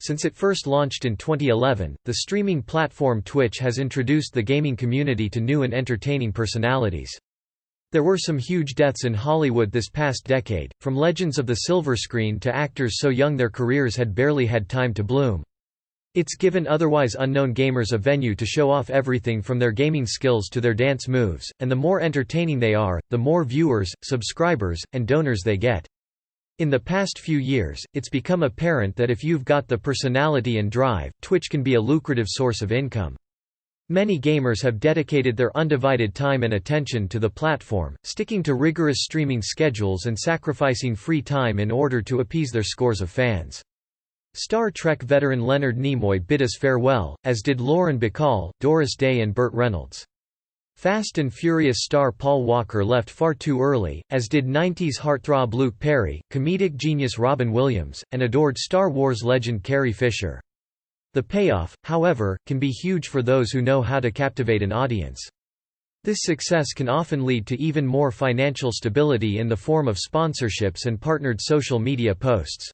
Since it first launched in 2011, the streaming platform Twitch has introduced the gaming community to new and entertaining personalities. There were some huge deaths in Hollywood this past decade, from legends of the silver screen to actors so young their careers had barely had time to bloom. It's given otherwise unknown gamers a venue to show off everything from their gaming skills to their dance moves, and the more entertaining they are, the more viewers, subscribers, and donors they get. In the past few years, it's become apparent that if you've got the personality and drive, Twitch can be a lucrative source of income. Many gamers have dedicated their undivided time and attention to the platform, sticking to rigorous streaming schedules and sacrificing free time in order to appease their scores of fans. Star Trek veteran Leonard Nimoy bid us farewell, as did Lauren Bacall, Doris Day and Burt Reynolds. Fast and Furious star Paul Walker left far too early, as did 90s heartthrob Luke Perry, comedic genius Robin Williams, and adored Star Wars legend Carrie Fisher. The payoff, however, can be huge for those who know how to captivate an audience. This success can often lead to even more financial stability in the form of sponsorships and partnered social media posts.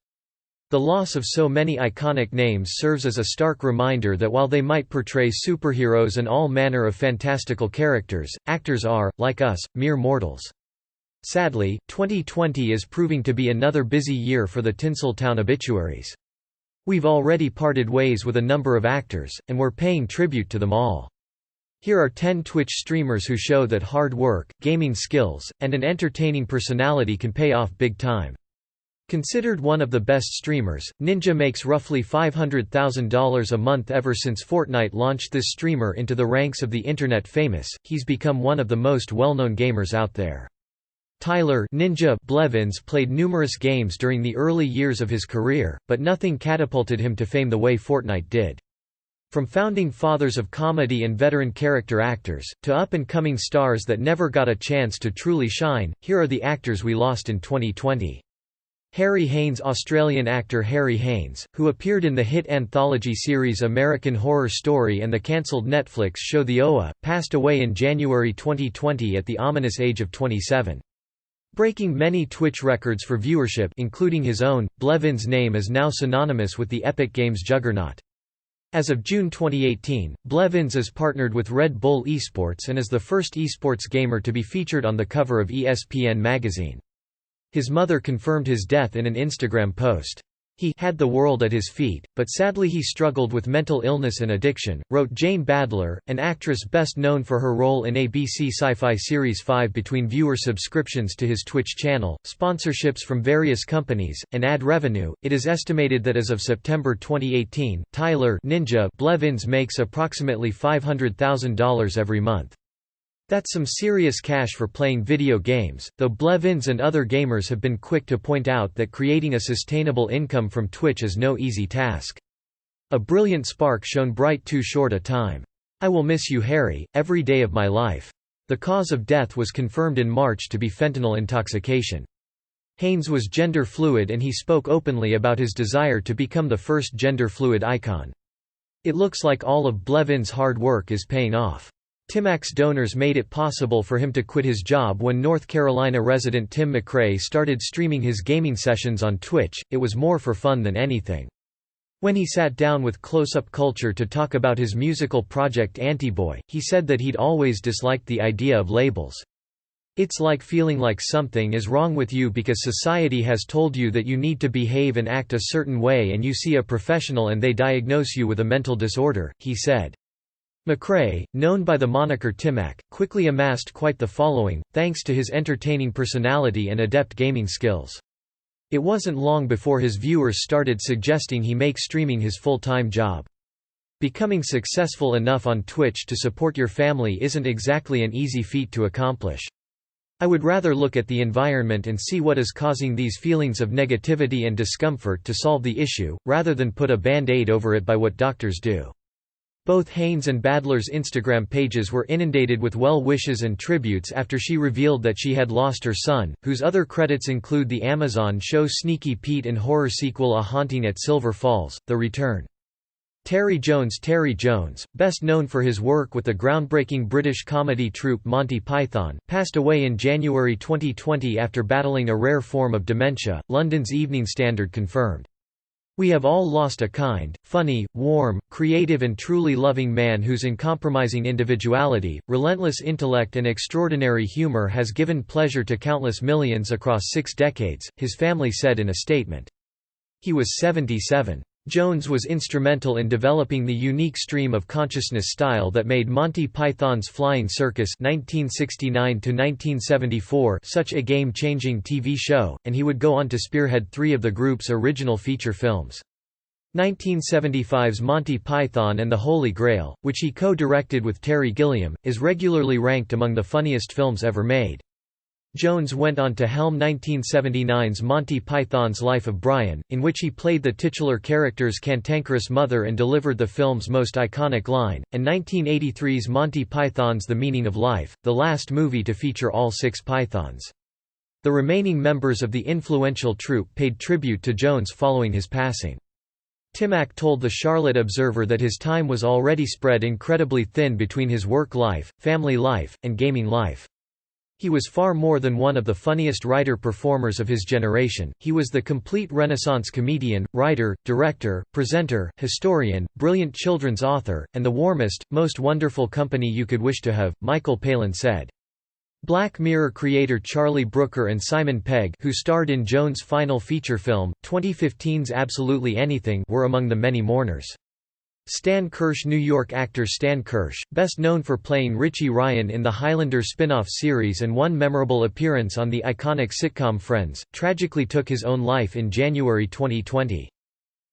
The loss of so many iconic names serves as a stark reminder that while they might portray superheroes and all manner of fantastical characters, actors are, like us, mere mortals. Sadly, 2020 is proving to be another busy year for the Tinseltown obituaries. We've already parted ways with a number of actors, and we're paying tribute to them all. Here are 10 Twitch streamers who show that hard work, gaming skills, and an entertaining personality can pay off big time. Considered one of the best streamers, Ninja makes roughly $500,000 a month ever since Fortnite launched this streamer into the ranks of the internet famous. He's become one of the most well-known gamers out there. Tyler Ninja Blevins played numerous games during the early years of his career, but nothing catapulted him to fame the way Fortnite did. From founding fathers of comedy and veteran character actors, to up-and-coming stars that never got a chance to truly shine, here are the actors we lost in 2020. Harry Haynes. Australian actor Harry Haynes, who appeared in the hit anthology series American Horror Story and the cancelled Netflix show The OA, passed away in January 2020 at the ominous age of 27. Breaking many Twitch records for viewership including his own, Blevins' name is now synonymous with the Epic Games juggernaut. As of June 2018, Blevins is partnered with Red Bull Esports and is the first esports gamer to be featured on the cover of ESPN magazine. His mother confirmed his death in an Instagram post. He had the world at his feet, but sadly he struggled with mental illness and addiction, wrote Jane Badler, an actress best known for her role in ABC sci-fi series 5. Between viewer subscriptions to his Twitch channel, sponsorships from various companies, and ad revenue, it is estimated that as of September 2018, Tyler Ninja Blevins makes approximately $500,000 every month. That's some serious cash for playing video games, though Blevins and other gamers have been quick to point out that creating a sustainable income from Twitch is no easy task. A brilliant spark shone bright too short a time. I will miss you, Harry, every day of my life. The cause of death was confirmed in March to be fentanyl intoxication. Haynes was gender fluid and he spoke openly about his desire to become the first gender fluid icon. It looks like all of Blevins' hard work is paying off. Timax donors made it possible for him to quit his job when North Carolina resident Tim McRae started streaming his gaming sessions on Twitch. It was more for fun than anything. When he sat down with Close Up Culture to talk about his musical project Antiboy, he said that he'd always disliked the idea of labels. It's like feeling like something is wrong with you because society has told you that you need to behave and act a certain way and you see a professional and they diagnose you with a mental disorder, he said. McRae, known by the moniker Timac, quickly amassed quite the following, thanks to his entertaining personality and adept gaming skills. It wasn't long before his viewers started suggesting he make streaming his full-time job. Becoming successful enough on Twitch to support your family isn't exactly an easy feat to accomplish. I would rather look at the environment and see what is causing these feelings of negativity and discomfort to solve the issue, rather than put a band-aid over it by what doctors do. Both Haynes and Badler's Instagram pages were inundated with well wishes and tributes after she revealed that she had lost her son, whose other credits include the Amazon show Sneaky Pete and horror sequel A Haunting at Silver Falls: The Return. Terry Jones, best known for his work with the groundbreaking British comedy troupe Monty Python, passed away in January 2020 after battling a rare form of dementia, London's Evening Standard confirmed. We have all lost a kind, funny, warm, creative and truly loving man whose uncompromising individuality, relentless intellect and extraordinary humor has given pleasure to countless millions across 6 decades, his family said in a statement. He was 77. Jones was instrumental in developing the unique stream of consciousness style that made Monty Python's Flying Circus (1969–1974) such a game-changing TV show, and he would go on to spearhead 3 of the group's original feature films. 1975's Monty Python and the Holy Grail, which he co-directed with Terry Gilliam, is regularly ranked among the funniest films ever made. Jones went on to helm 1979's Monty Python's Life of Brian, in which he played the titular character's cantankerous mother and delivered the film's most iconic line, and 1983's Monty Python's The Meaning of Life, the last movie to feature all 6 pythons. The remaining members of the influential troupe paid tribute to Jones following his passing. Timack told the Charlotte Observer that his time was already spread incredibly thin between his work life, family life, and gaming life. He was far more than one of the funniest writer-performers of his generation. He was the complete Renaissance comedian, writer, director, presenter, historian, brilliant children's author, and the warmest, most wonderful company you could wish to have, Michael Palin said. Black Mirror creator Charlie Brooker and Simon Pegg, who starred in Jones' final feature film, 2015's Absolutely Anything, were among the many mourners. Stan Kirsch New York actor Stan Kirsch, best known for playing Richie Ryan in the Highlander spin-off series and one memorable appearance on the iconic sitcom Friends, tragically took his own life in January 2020.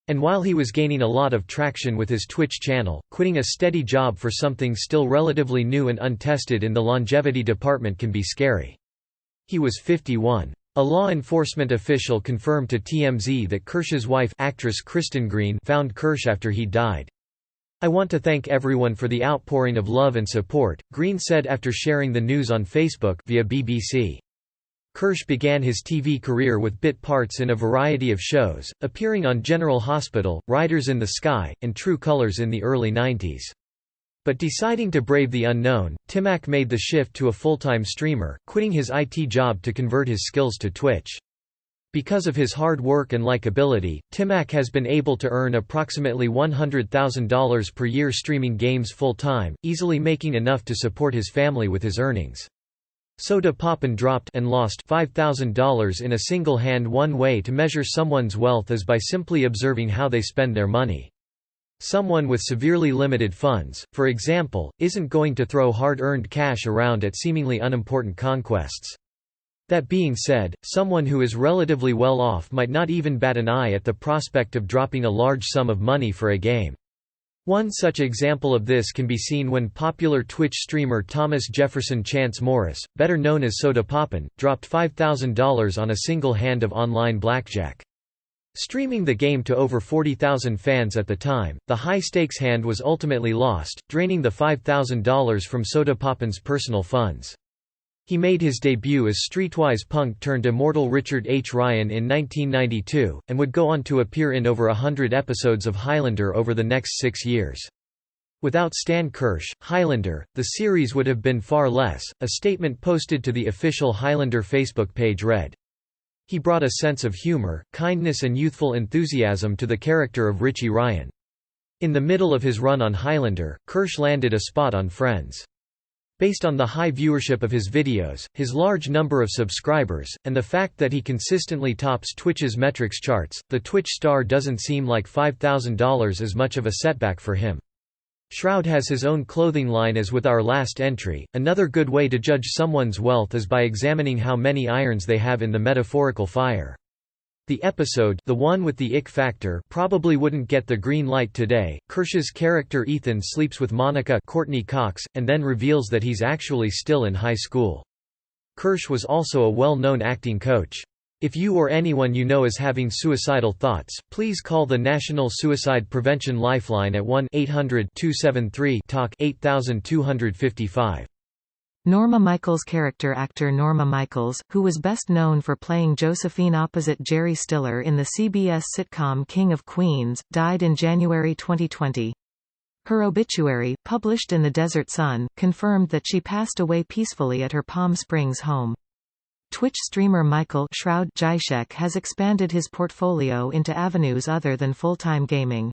And while he was gaining a lot of traction with his Twitch channel, quitting a steady job for something still relatively new and untested in the longevity department can be scary. He was 51. A law enforcement official confirmed to TMZ that Kirsch's wife, actress Kristen Green, found Kirsch after he died. "I want to thank everyone for the outpouring of love and support," Green said after sharing the news on Facebook via BBC. Kirsch began his TV career with bit parts in a variety of shows, appearing on General Hospital, Riders in the Sky, and True Colors in the early 90s. But deciding to brave the unknown, Timack made the shift to a full-time streamer, quitting his IT job to convert his skills to Twitch. Because of his hard work and likability, Timack has been able to earn approximately $100,000 per year streaming games full-time, easily making enough to support his family with his earnings. Soda Poppin dropped and lost $5,000 in a single hand. One way to measure someone's wealth is by simply observing how they spend their money. Someone with severely limited funds, for example, isn't going to throw hard-earned cash around at seemingly unimportant conquests. That being said, someone who is relatively well off might not even bat an eye at the prospect of dropping a large sum of money for a game. One such example of this can be seen when popular Twitch streamer Thomas Jefferson Chance Morris, better known as Soda Poppin, dropped $5,000 on a single hand of online blackjack. Streaming the game to over 40,000 fans at the time, the high-stakes hand was ultimately lost, draining the $5,000 from Soda Poppin's personal funds. He made his debut as streetwise punk turned immortal Richard H. Ryan in 1992, and would go on to appear in over 100 episodes of Highlander over the next 6 years. Without Stan Kirsch, Highlander, the series would have been far less. A statement posted to the official Highlander Facebook page read, "He brought a sense of humor, kindness and youthful enthusiasm to the character of Richie Ryan." In the middle of his run on Highlander, Kirsch landed a spot on Friends. Based on the high viewership of his videos, his large number of subscribers, and the fact that he consistently tops Twitch's metrics charts, the Twitch star doesn't seem like $5,000 as much of a setback for him. Shroud has his own clothing line as with our last entry. Another good way to judge someone's wealth is by examining how many irons they have in the metaphorical fire. The episode, the one with the ick factor, probably wouldn't get the green light today. Kirsch's character Ethan sleeps with Monica Courtney Cox, and then reveals that he's actually still in high school. Kirsch was also a well-known acting coach. If you or anyone you know is having suicidal thoughts, please call the National Suicide Prevention Lifeline at 1-800-273-TALK 8255. Norma Michaels character actor Norma Michaels, who was best known for playing Josephine opposite Jerry Stiller in the CBS sitcom King of Queens, died in January 2020. Her obituary, published in the Desert Sun, confirmed that she passed away peacefully at her Palm Springs home. Twitch streamer Michael Shroud Jacek has expanded his portfolio into avenues other than full-time gaming.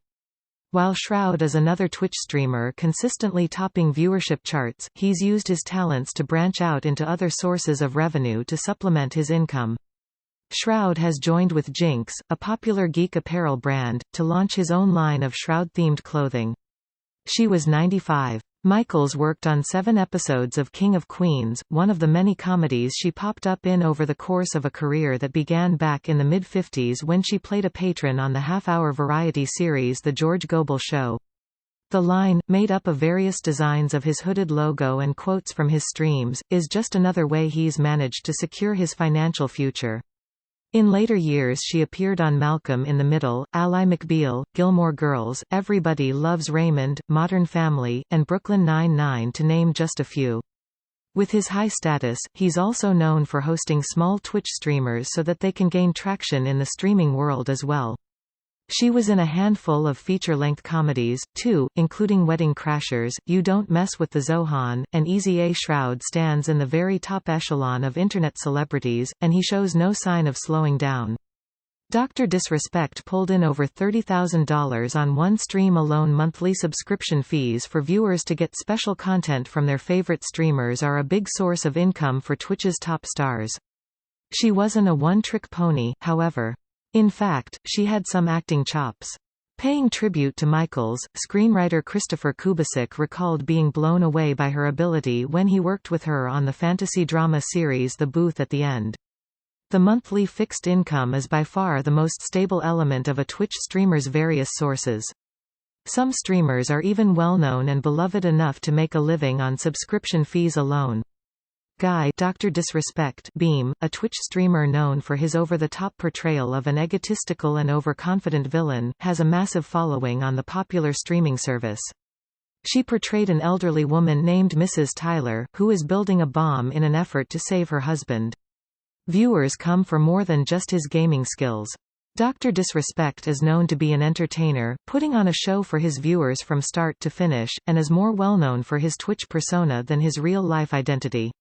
While Shroud is another Twitch streamer consistently topping viewership charts, he's used his talents to branch out into other sources of revenue to supplement his income. Shroud has joined with Jinx, a popular geek apparel brand, to launch his own line of Shroud-themed clothing. She was 95. Michaels worked on 7 episodes of King of Queens, one of the many comedies she popped up in over the course of a career that began back in the mid-50s when she played a patron on the half-hour variety series The George Gobel Show. The line, made up of various designs of his hooded logo and quotes from his streams, is just another way he's managed to secure his financial future. In later years she appeared on Malcolm in the Middle, Ally McBeal, Gilmore Girls, Everybody Loves Raymond, Modern Family, and Brooklyn Nine-Nine to name just a few. With his high status, he's also known for hosting small Twitch streamers so that they can gain traction in the streaming world as well. She was in a handful of feature-length comedies, too, including Wedding Crashers, You Don't Mess with the Zohan, and Easy A. Shroud stands in the very top echelon of internet celebrities, and he shows no sign of slowing down. Dr. Disrespect pulled in over $30,000 on one stream alone. Monthly subscription fees for viewers to get special content from their favorite streamers are a big source of income for Twitch's top stars. She wasn't a one-trick pony, however. In fact, she had some acting chops. Paying tribute to Michaels, screenwriter Christopher Kubasik recalled being blown away by her ability when he worked with her on the fantasy drama series The Booth at the End. The monthly fixed income is by far the most stable element of a Twitch streamer's various sources. Some streamers are even well-known and beloved enough to make a living on subscription fees alone. Guy Dr. Disrespect Beam, a Twitch streamer known for his over-the-top portrayal of an egotistical and overconfident villain, has a massive following on the popular streaming service. She portrayed an elderly woman named Mrs. Tyler, who is building a bomb in an effort to save her husband. Viewers come for more than just his gaming skills. Dr. Disrespect is known to be an entertainer, putting on a show for his viewers from start to finish, and is more well-known for his Twitch persona than his real-life identity.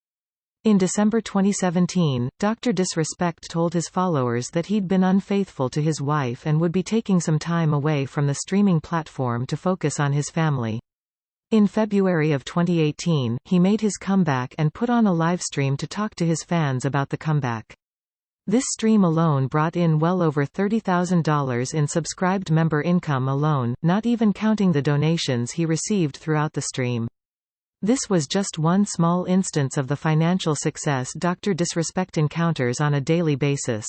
In December 2017, Dr. Disrespect told his followers that he'd been unfaithful to his wife and would be taking some time away from the streaming platform to focus on his family. In February of 2018, he made his comeback and put on a livestream to talk to his fans about the comeback. This stream alone brought in well over $30,000 in subscribed member income alone, not even counting the donations he received throughout the stream. This was just one small instance of the financial success Dr. Disrespect encounters on a daily basis.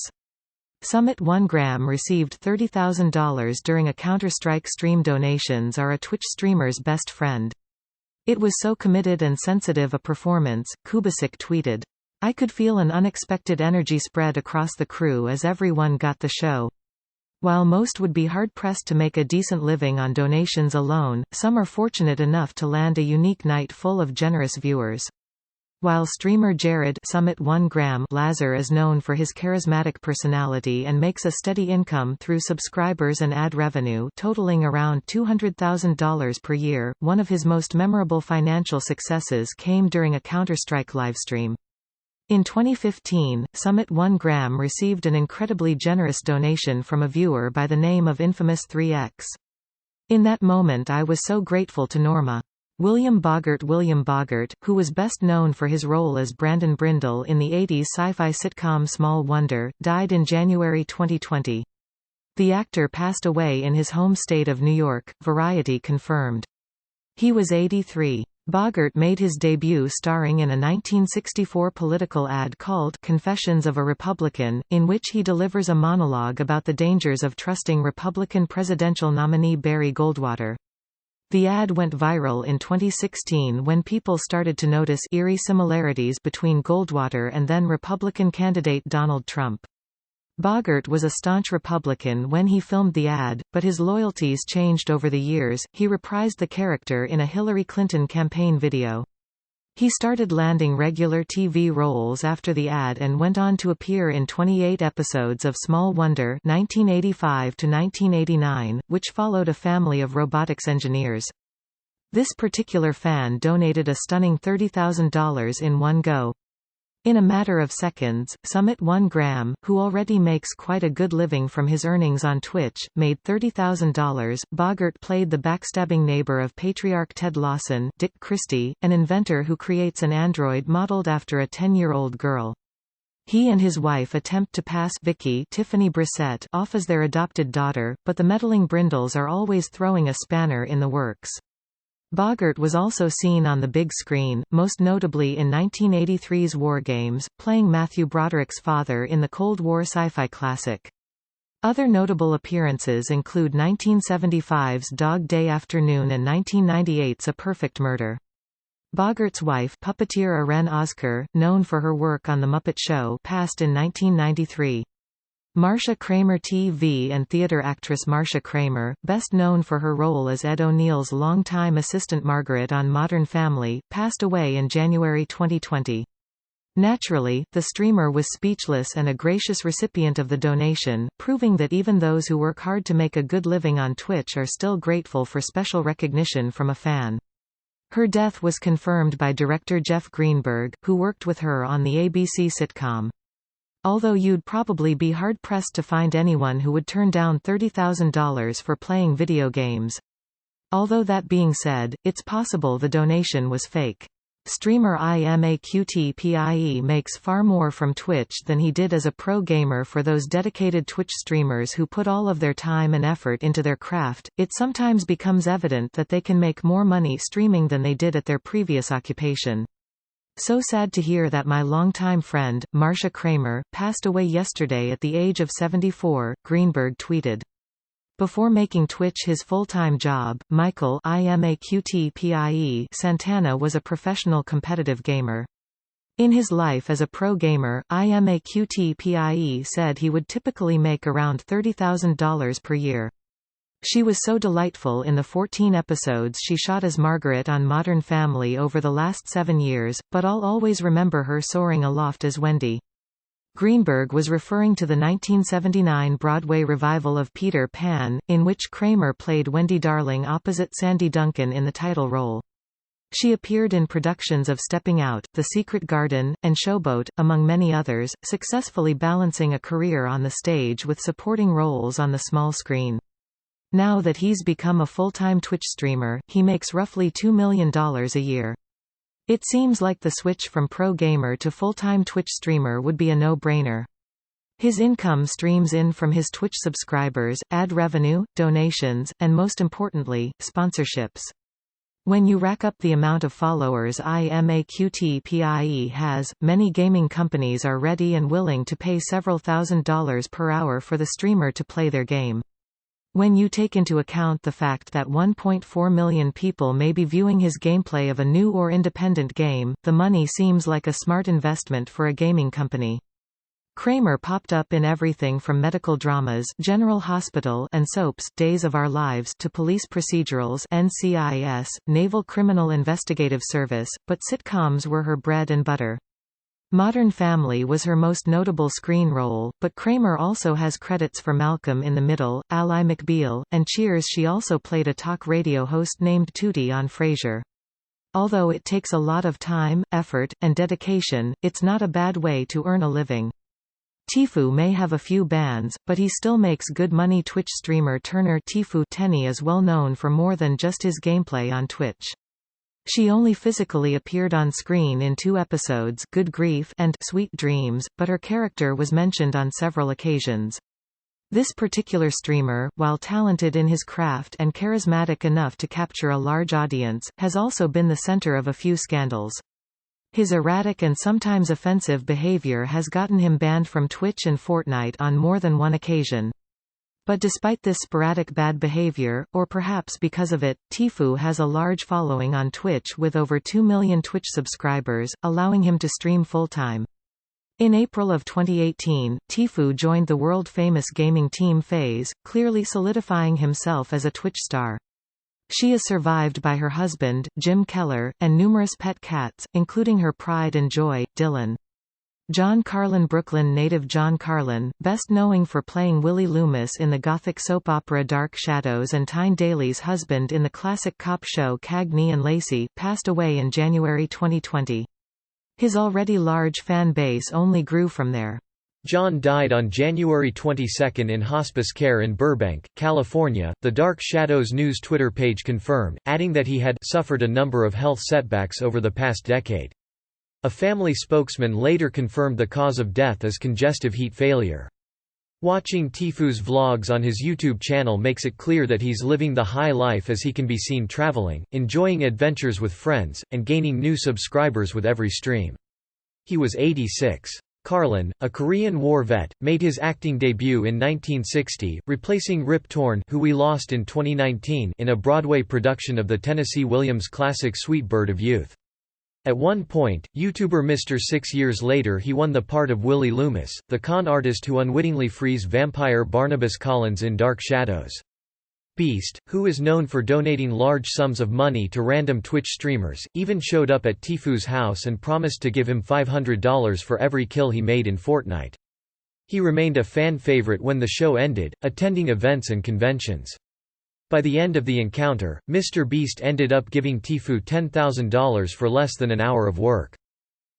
Summit 1 Gram received $30,000 during a Counter-Strike stream. Donations are a Twitch streamer's best friend. It was so committed and sensitive a performance, Kubasik tweeted. I could feel an unexpected energy spread across the crew as everyone got the show. While most would be hard-pressed to make a decent living on donations alone, some are fortunate enough to land a unique night full of generous viewers. While streamer Jared Summit 1 Gram Lazar is known for his charismatic personality and makes a steady income through subscribers and ad revenue totaling around $200,000 per year, one of his most memorable financial successes came during a Counter-Strike livestream. In 2015, Summit 1 Gram received an incredibly generous donation from a viewer by the name of Infamous 3X. In that moment I was so grateful to Norma. William Boggart, who was best known for his role as Brandon Brindle in the 80s sci-fi sitcom Small Wonder, died in January 2020. The actor passed away in his home state of New York, Variety confirmed. He was 83. Boggart made his debut starring in a 1964 political ad called Confessions of a Republican, in which he delivers a monologue about the dangers of trusting Republican presidential nominee Barry Goldwater. The ad went viral in 2016 when people started to notice eerie similarities between Goldwater and then Republican candidate Donald Trump. Boggart was a staunch Republican when he filmed the ad, but his loyalties changed over the years. He reprised the character in a Hillary Clinton campaign video. He started landing regular TV roles after the ad and went on to appear in 28 episodes of Small Wonder 1985 to 1989, which followed a family of robotics engineers. This particular fan donated a stunning $30,000 in one go. In a matter of seconds, Summit 1 Graham, who already makes quite a good living from his earnings on Twitch, made $30,000. Bogart played the backstabbing neighbor of patriarch Ted Lawson, Dick Christie, an inventor who creates an android modeled after a 10-year-old girl. He and his wife attempt to pass Vicky Tiffany Brissett off as their adopted daughter, but the meddling Brindles are always throwing a spanner in the works. Bogart was also seen on the big screen, most notably in 1983's War Games, playing Matthew Broderick's father in the Cold War sci-fi classic. Other notable appearances include 1975's Dog Day Afternoon and 1998's A Perfect Murder. Bogart's wife, puppeteer Irene Oskar, known for her work on The Muppet Show, passed in 1993. Marcia Kramer TV and theater actress Marcia Kramer, best known for her role as Ed O'Neill's longtime assistant Margaret on Modern Family, passed away in January 2020. Naturally, the streamer was speechless and a gracious recipient of the donation, proving that even those who work hard to make a good living on Twitch are still grateful for special recognition from a fan. Her death was confirmed by director Jeff Greenberg, who worked with her on the ABC sitcom. Although you'd probably be hard-pressed to find anyone who would turn down $30,000 for playing video games. Although that being said, it's possible the donation was fake. Streamer IMAQTPIE makes far more from Twitch than he did as a pro gamer. For those dedicated Twitch streamers who put all of their time and effort into their craft, it sometimes becomes evident that they can make more money streaming than they did at their previous occupation. So sad to hear that my longtime friend, Marcia Kramer, passed away yesterday at the age of 74, Greenberg tweeted. Before making Twitch his full-time job, Michael IMAQTPIE Santana was a professional competitive gamer. In his life as a pro gamer, IMAQTPIE said he would typically make around $30,000 per year. She was so delightful in the 14 episodes she shot as Margaret on Modern Family over the last 7 years, but I'll always remember her soaring aloft as Wendy. Greenberg was referring to the 1979 Broadway revival of Peter Pan, in which Kramer played Wendy Darling opposite Sandy Duncan in the title role. She appeared in productions of Stepping Out, The Secret Garden, and Showboat, among many others, successfully balancing a career on the stage with supporting roles on the small screen. Now that he's become a full-time Twitch streamer, he makes roughly $2 million a year. It seems like the switch from pro gamer to full-time Twitch streamer would be a no-brainer. His income streams in from his Twitch subscribers, ad revenue, donations, and most importantly, sponsorships. When you rack up the amount of followers IMAQTPIE has, many gaming companies are ready and willing to pay several $1,000s per hour for the streamer to play their game. When you take into account the fact that 1.4 million people may be viewing his gameplay of a new or independent game, the money seems like a smart investment for a gaming company. Kramer popped up in everything from medical dramas, General Hospital, and soaps, Days of Our Lives, to police procedurals, NCIS, Naval Criminal Investigative Service, but sitcoms were her bread and butter. Modern Family was her most notable screen role, but Kramer also has credits for Malcolm in the Middle, Ally McBeal, and Cheers. She also played a talk radio host named Tootie on Frasier. Although it takes a lot of time, effort, and dedication, it's not a bad way to earn a living. Tfue may have a few bans, but he still makes good money. Twitch streamer Turner Tfue Tenny is well known for more than just his gameplay on Twitch. She only physically appeared on screen in 2 episodes, Good Grief and Sweet Dreams, but her character was mentioned on several occasions. This particular streamer, while talented in his craft and charismatic enough to capture a large audience, has also been the center of a few scandals. His erratic and sometimes offensive behavior has gotten him banned from Twitch and Fortnite on more than one occasion. But despite this sporadic bad behavior, or perhaps because of it, Tfue has a large following on Twitch with over 2 million Twitch subscribers, allowing him to stream full-time. In April of 2018, Tfue joined the world-famous gaming team FaZe, clearly solidifying himself as a Twitch star. She is survived by her husband, Jim Keller, and numerous pet cats, including her pride and joy, Dylan. John Carlin Brooklyn native John Carlin, best knowing for playing Willie Loomis in the gothic soap opera Dark Shadows and Tyne Daly's husband in the classic cop show Cagney and Lacey, passed away in January 2020. His already large fan base only grew from there. John died on January 22 in hospice care in Burbank, California, the Dark Shadows News Twitter page confirmed, adding that he had suffered a number of health setbacks over the past decade. A family spokesman later confirmed the cause of death as congestive heat failure. Watching Tifu's vlogs on his YouTube channel makes it clear that he's living the high life as he can be seen traveling, enjoying adventures with friends, and gaining new subscribers with every stream. He was 86. Carlin, a Korean War vet, made his acting debut in 1960, replacing Rip Torn, who we lost in 2019, in a Broadway production of the Tennessee Williams classic Sweet Bird of Youth. At one point, YouTuber Mr. 6 years later he won the part of Willie Loomis, the con artist who unwittingly frees vampire Barnabas Collins in Dark Shadows. Beast, who is known for donating large sums of money to random Twitch streamers, even showed up at Tifu's house and promised to give him $500 for every kill he made in Fortnite. He remained a fan favorite when the show ended, attending events and conventions. By the end of the encounter, Mr. Beast ended up giving Tifu $10,000 for less than an hour of work.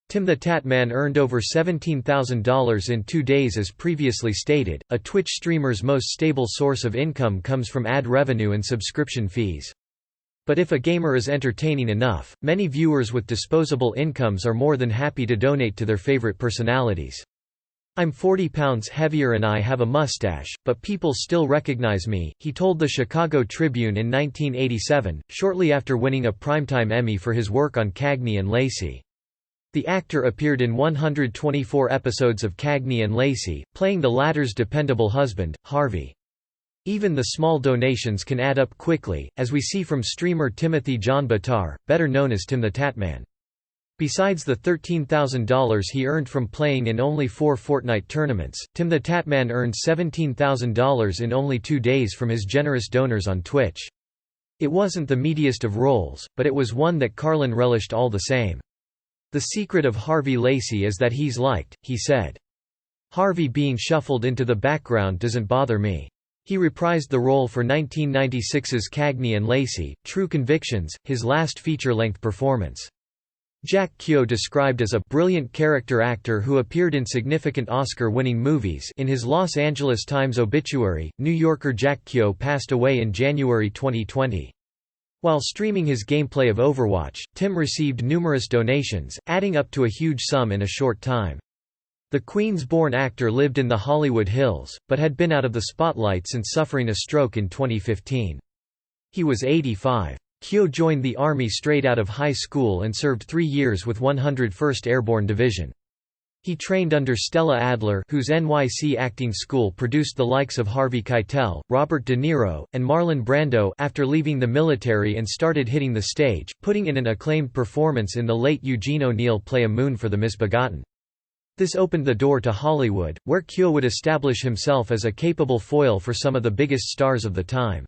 Tim the Tatman earned over $17,000 in 2 days as previously stated. A Twitch streamer's most stable source of income comes from ad revenue and subscription fees. But if a gamer is entertaining enough, many viewers with disposable incomes are more than happy to donate to their favorite personalities. I'm 40 pounds heavier and I have a mustache, but people still recognize me, he told the Chicago Tribune in 1987, shortly after winning a Primetime Emmy for his work on Cagney and Lacey. The actor appeared in 124 episodes of Cagney and Lacey, playing the latter's dependable husband, Harvey. Even the small donations can add up quickly, as we see from streamer Timothy John Batar, better known as Tim the Tatman. Besides the $13,000 he earned from playing in only 4 Fortnite tournaments, Tim the Tatman earned $17,000 in only 2 days from his generous donors on Twitch. It wasn't the meatiest of roles, but it was one that Carlin relished all the same. The secret of Harvey Lacey is that he's liked, he said. Harvey being shuffled into the background doesn't bother me. He reprised the role for 1996's Cagney and Lacey, True Convictions, his last feature-length performance. Jack Kyo, described as a brilliant character actor who appeared in significant Oscar-winning movies. In his Los Angeles Times obituary, New Yorker Jack Kyo passed away in January 2020. While streaming his gameplay of Overwatch, Tim received numerous donations, adding up to a huge sum in a short time. The Queens-born actor lived in the Hollywood Hills, but had been out of the spotlight since suffering a stroke in 2015. He was 85. Kyo joined the Army straight out of high school and served 3 years with 101st Airborne Division. He trained under Stella Adler, whose NYC acting school produced the likes of Harvey Keitel, Robert De Niro, and Marlon Brando after leaving the military and started hitting the stage, putting in an acclaimed performance in the late Eugene O'Neill play A Moon for the Misbegotten. This opened the door to Hollywood, where Kyo would establish himself as a capable foil for some of the biggest stars of the time.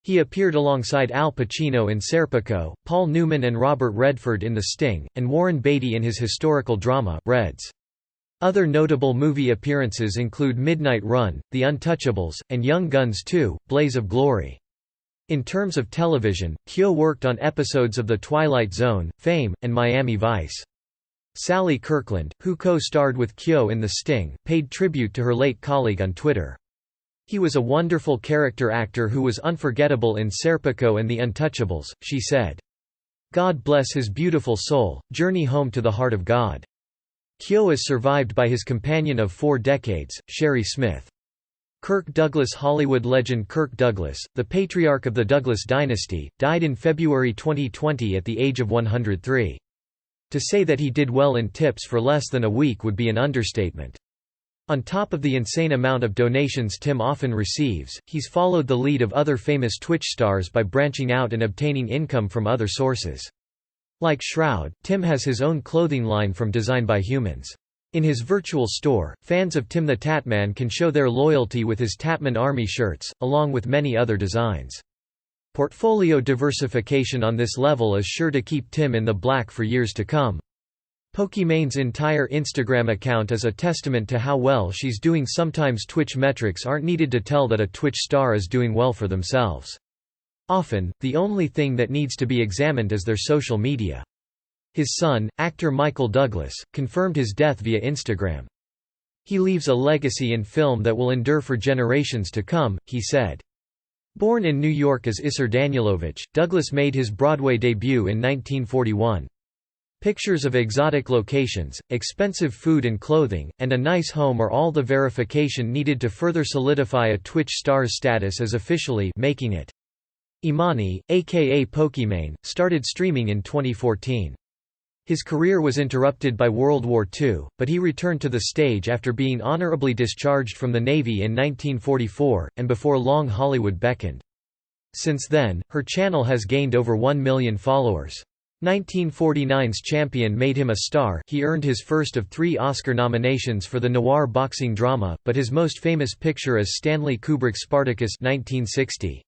He appeared alongside Al Pacino in Serpico, Paul Newman and Robert Redford in The Sting, and Warren Beatty in his historical drama, Reds. Other notable movie appearances include Midnight Run, The Untouchables, and Young Guns 2, Blaze of Glory. In terms of television, Kyo worked on episodes of The Twilight Zone, Fame, and Miami Vice. Sally Kirkland, who co-starred with Kyo in The Sting, paid tribute to her late colleague on Twitter. He was a wonderful character actor who was unforgettable in Serpico and The Untouchables, she said. God bless his beautiful soul, journey home to the heart of God. Kyo is survived by his companion of 4 decades, Sherry Smith. Kirk Douglas. Hollywood legend Kirk Douglas, the patriarch of the Douglas dynasty, died in February 2020 at the age of 103. To say that he did well in tips for less than a week would be an understatement. On top of the insane amount of donations Tim often receives, he's followed the lead of other famous Twitch stars by branching out and obtaining income from other sources. Like Shroud, Tim has his own clothing line from Design by Humans. In his virtual store, fans of Tim the Tatman can show their loyalty with his Tatman Army shirts, along with many other designs. Portfolio diversification on this level is sure to keep Tim in the black for years to come. Pokémon's entire Instagram account is a testament to how well she's doing. Sometimes Twitch metrics aren't needed to tell that a Twitch star is doing well for themselves. Often, the only thing that needs to be examined is their social media. His son, actor Michael Douglas, confirmed his death via Instagram. "He leaves a legacy in film that will endure for generations to come," he said. Born in New York as Isser Danielovich, Douglas made his Broadway debut in 1941. Pictures of exotic locations, expensive food and clothing, and a nice home are all the verification needed to further solidify a Twitch star's status as officially making it. Imani, aka Pokimane, started streaming in 2014. His career was interrupted by World War II, but he returned to the stage after being honorably discharged from the Navy in 1944, and before long Hollywood beckoned. Since then, her channel has gained over 1 million followers. 1949's Champion made him a star. He earned his first of 3 Oscar nominations for the noir boxing drama, but his most famous picture is Stanley Kubrick's Spartacus 1960.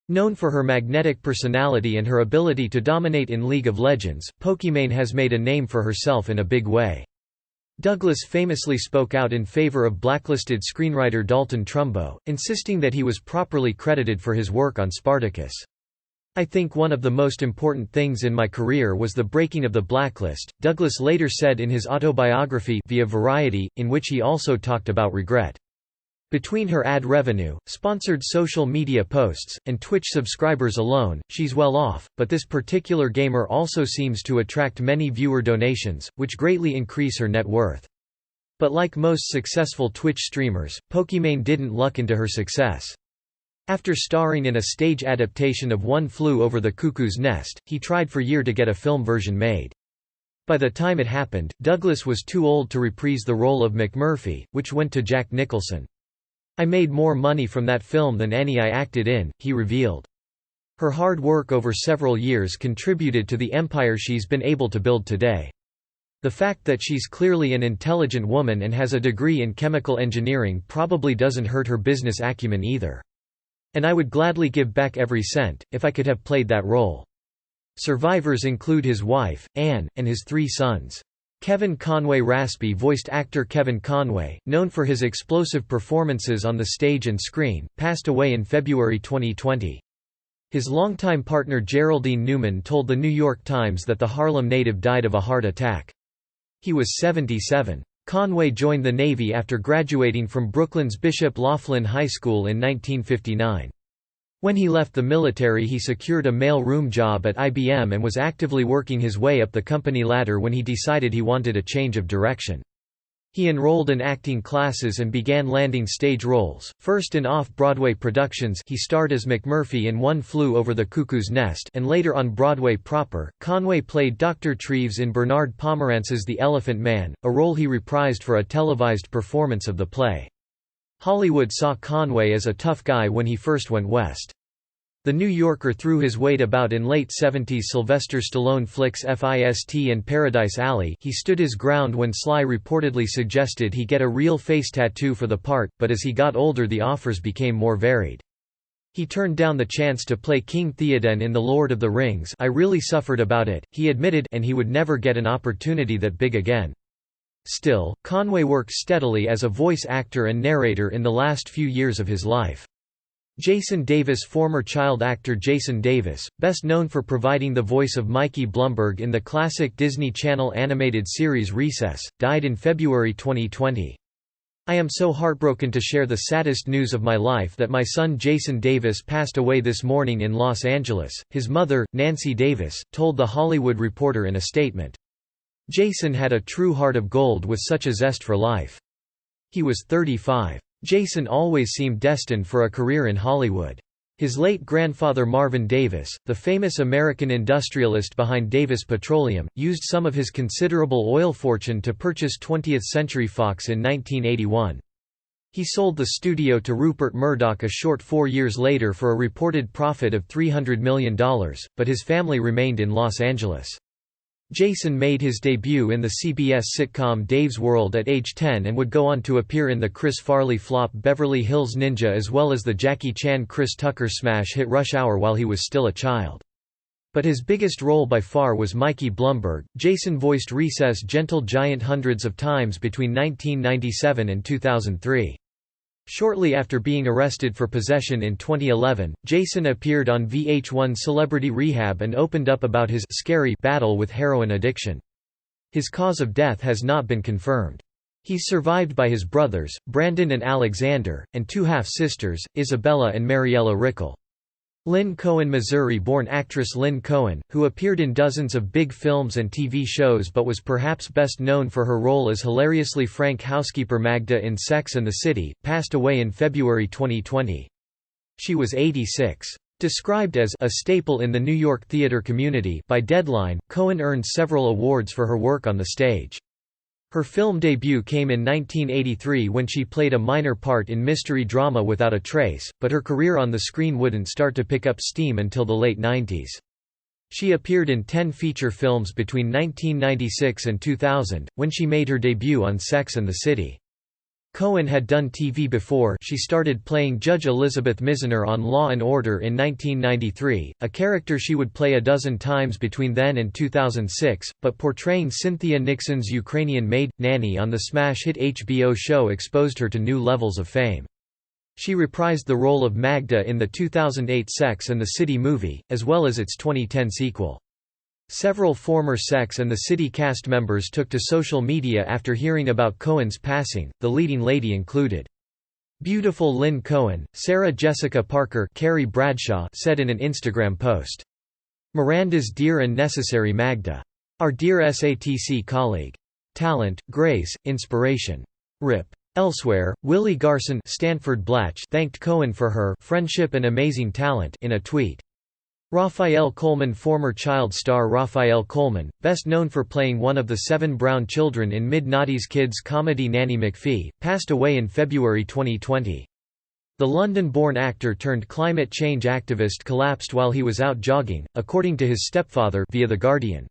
Known for her magnetic personality and her ability to dominate in League of Legends, Pokimane has made a name for herself in a big way. Douglas famously spoke out in favor of blacklisted screenwriter Dalton Trumbo, insisting that he was properly credited for his work on Spartacus. "I think one of the most important things in my career was the breaking of the blacklist," Douglas later said in his autobiography via Variety, in which he also talked about regret. Between her ad revenue, sponsored social media posts, and Twitch subscribers alone, she's well off, but this particular gamer also seems to attract many viewer donations, which greatly increase her net worth. But like most successful Twitch streamers, Pokimane didn't luck into her success. After starring in a stage adaptation of One Flew Over the Cuckoo's Nest, he tried for years to get a film version made. By the time it happened, Douglas was too old to reprise the role of McMurphy, which went to Jack Nicholson. "I made more money from that film than any I acted in," he revealed. Her hard work over several years contributed to the empire she's been able to build today. The fact that she's clearly an intelligent woman and has a degree in chemical engineering probably doesn't hurt her business acumen either. "And I would gladly give back every cent, if I could have played that role." Survivors include his wife, Anne, and his 3 sons. Kevin Conway Raspy voiced actor Kevin Conway, known for his explosive performances on the stage and screen, passed away in February 2020. His longtime partner Geraldine Newman told The New York Times that the Harlem native died of a heart attack. He was 77. Conway joined the Navy after graduating from Brooklyn's Bishop Laughlin High School in 1959. When he left the military, he secured a mail-room job at IBM and was actively working his way up the company ladder when he decided he wanted a change of direction. He enrolled in acting classes and began landing stage roles, first in off-Broadway productions. He starred as McMurphy in One Flew Over the Cuckoo's Nest and later on Broadway proper. Conway played Dr. Treves in Bernard Pomerance's The Elephant Man, a role he reprised for a televised performance of the play. Hollywood saw Conway as a tough guy when he first went west. The New Yorker threw his weight about in late 70s Sylvester Stallone flicks Fist and Paradise Alley. He stood his ground when Sly reportedly suggested he get a real face tattoo for the part, but as he got older the offers became more varied. He turned down the chance to play King Theoden in The Lord of the Rings. "I really suffered about it," he admitted, and he would never get an opportunity that big again. Still, Conway worked steadily as a voice actor and narrator in the last few years of his life. Jason Davis. Former child actor Jason Davis, best known for providing the voice of Mikey Blumberg in the classic Disney Channel animated series Recess, died in February 2020. "I am so heartbroken to share the saddest news of my life that my son Jason Davis passed away this morning in Los Angeles," his mother, Nancy Davis, told The Hollywood Reporter in a statement. "Jason had a true heart of gold with such a zest for life. He was 35. Jason always seemed destined for a career in Hollywood." His late grandfather Marvin Davis, the famous American industrialist behind Davis Petroleum, used some of his considerable oil fortune to purchase 20th Century Fox in 1981. He sold the studio to Rupert Murdoch a short 4 years later for a reported profit of $300 million, but his family remained in Los Angeles. Jason made his debut in the CBS sitcom Dave's World at age 10 and would go on to appear in the Chris Farley flop Beverly Hills Ninja as well as the Jackie Chan Chris Tucker smash hit Rush Hour while he was still a child. But his biggest role by far was Mikey Blumberg. Jason voiced Recess Gentle Giant hundreds of times between 1997 and 2003. Shortly after being arrested for possession in 2011, Jason appeared on VH1 Celebrity Rehab and opened up about his scary battle with heroin addiction. His cause of death has not been confirmed. He's survived by his brothers, Brandon and Alexander, and two half-sisters, Isabella and Mariella Rickel. Lynn Cohen, Missouri-born actress Lynn Cohen, who appeared in dozens of big films and TV shows but was perhaps best known for her role as hilariously frank housekeeper Magda in Sex and the City, passed away in February 2020. She was 86. Described as a staple in the New York theater community by Deadline, Cohen earned several awards for her work on the stage. Her film debut came in 1983 when she played a minor part in mystery drama Without a Trace, but her career on the screen wouldn't start to pick up steam until the late 90s. She appeared in 10 feature films between 1996 and 2000, when she made her debut on Sex and the City. Cohen had done TV before. She started playing Judge Elizabeth Mizener on Law & Order in 1993, a character she would play a dozen times between then and 2006, but portraying Cynthia Nixon's Ukrainian maid, Nanny on the smash hit HBO show exposed her to new levels of fame. She reprised the role of Magda in the 2008 Sex and the City movie, as well as its 2010 sequel. Several former Sex and the City cast members took to social media after hearing about Cohen's passing, the leading lady included. Beautiful Lynn Cohen, Sarah Jessica Parker, Carrie Bradshaw said in an Instagram post. Miranda's dear and necessary Magda. Our dear SATC colleague. Talent, grace, inspiration. RIP. Elsewhere, Willie Garson Stanford Blatch thanked Cohen for her friendship and amazing talent in a tweet. Raphael Coleman. Former child star Raphael Coleman, best known for playing one of the 7 brown children in mid-noughties kids comedy Nanny McPhee, passed away in February 2020. The London-born actor turned climate change activist collapsed while he was out jogging, according to his stepfather via The Guardian.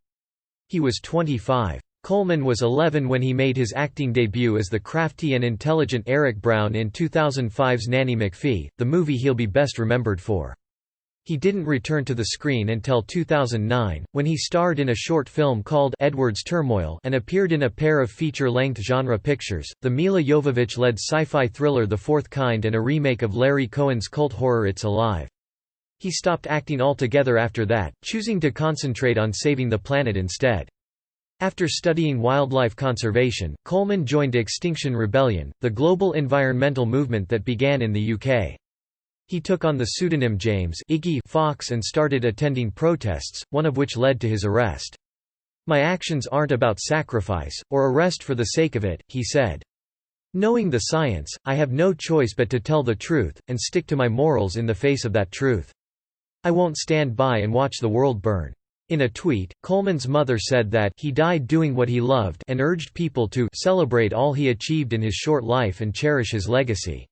He was 25. Coleman was 11 when he made his acting debut as the crafty and intelligent Eric Brown in 2005's Nanny McPhee, the movie he'll be best remembered for. He didn't return to the screen until 2009, when he starred in a short film called Edward's Turmoil and appeared in a pair of feature-length genre pictures, the Mila Jovovich-led sci-fi thriller The Fourth Kind and a remake of Larry Cohen's cult horror It's Alive. He stopped acting altogether after that, choosing to concentrate on saving the planet instead. After studying wildlife conservation, Coleman joined Extinction Rebellion, the global environmental movement that began in the UK. He took on the pseudonym James Iggy Fox and started attending protests, one of which led to his arrest. My actions aren't about sacrifice, or arrest for the sake of it, he said. Knowing the science, I have no choice but to tell the truth, and stick to my morals in the face of that truth. I won't stand by and watch the world burn. In a tweet, Coleman's mother said that he died doing what he loved and urged people to celebrate all he achieved in his short life and cherish his legacy.